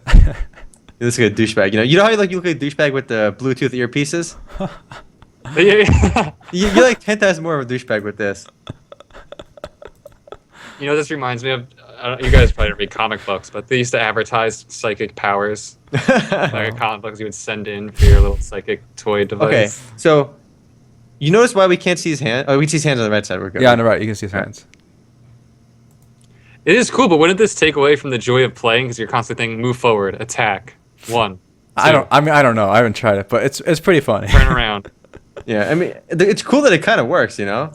He looks like a douchebag. You know how you look like a douchebag with the Bluetooth earpieces? Yeah. You're like 10 times more of a douchebag with this. You know, this reminds me of... you guys probably read comic books, but they used to advertise psychic powers. Like comic books you would send in for your little psychic toy device. Okay, so you notice why we can't see his hand? Oh, we can see his hands on the right side. We're good. Yeah, on the right, you can see his hands. It is cool, but wouldn't this take away from the joy of playing? Because you're constantly thinking, move forward, attack, 1, 2. I don't know. I haven't tried it, but it's pretty funny. Turn around. Yeah, I mean, it's cool that it kind of works, you know?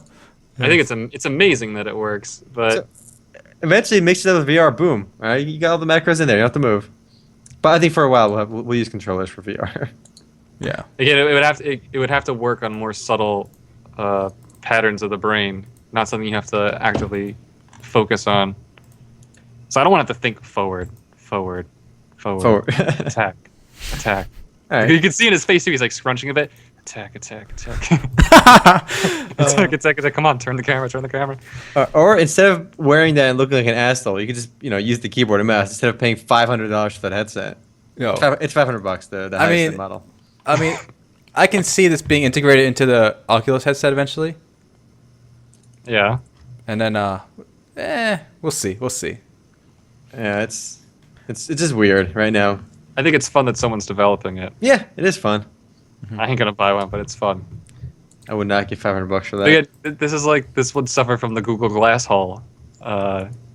I think it's amazing that it works, but... So, eventually, mix it up with VR, boom. All right, you got all the macros in there. You don't have to move. But I think for a while, we'll use controllers for VR. Yeah. Again, it would have to work on more subtle patterns of the brain, not something you have to actively focus on. So I don't want to have to think forward, attack. All right. You can see in his face too. He's like scrunching a bit. Attack. attack. Come on, turn the camera. Or instead of wearing that and looking like an asshole, you could just use the keyboard and mouse instead of paying $500 for that headset. Yo. It's $500. The highest model. I mean, I can see this being integrated into the Oculus headset eventually. Yeah. And then we'll see. Yeah, it's just weird right now. I think it's fun that someone's developing it. Yeah, it is fun. I ain't gonna buy one, but it's fun. I would not give $500 for that. This would suffer from the Google Glass Hall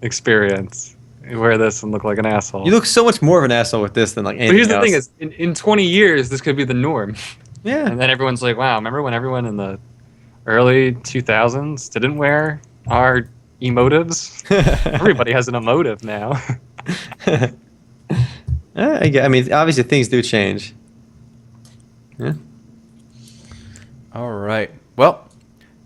experience. You wear this and look like an asshole. You look so much more of an asshole with this than like anything else. But here's the thing: is in 20 years, this could be the norm. Yeah. And then everyone's like, "Wow, remember when everyone in the early 2000s didn't wear our emotives? Everybody has an emotive now." I mean, obviously things do change. Yeah. All right. Well,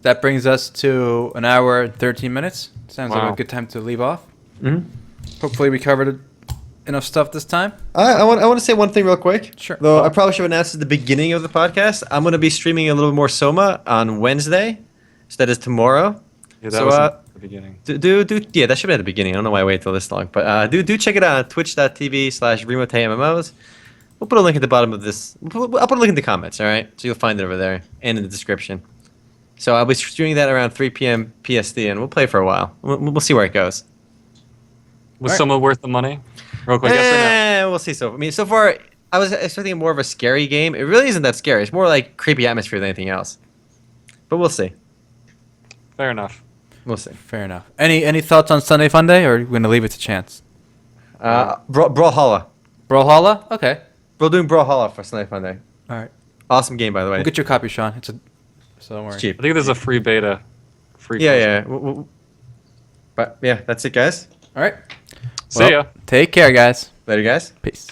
that brings us to an hour and 13 minutes. Sounds like a good time to leave off. Mm-hmm. Hopefully we covered enough stuff this time. I want to say one thing real quick. Sure. Though I probably should have announced at the beginning of the podcast. I'm going to be streaming a little more SOMA on Wednesday. So that is tomorrow. Yeah, that was at the beginning. Yeah, that should be at the beginning. I don't know why I waited till this long. But do check it out on twitch.tv/RemoTMMOs. We'll put a link at the bottom of this. I'll put a link in the comments, all right? So you'll find it over there and in the description. So I'll be streaming that around 3 p.m. PST, and we'll play for a while. We'll see where it goes. Was SOMA worth the money? Real quick, yes or no? We'll see. So I mean, so far, I was expecting more of a scary game. It really isn't that scary. It's more like creepy atmosphere than anything else. But we'll see. Fair enough. We'll see. Fair enough. Any thoughts on Sunday Funday, or are we going to leave it to chance? Brawlhalla. Brawlhalla? Okay. We're doing Brawlhalla for Sunday Funday. All right. Awesome game, by the way. We'll get your copy, Sean. So don't worry. It's cheap. I think there's a free beta. Yeah. But yeah, that's it, guys. All right. See ya. Take care, guys. Later, guys. Peace.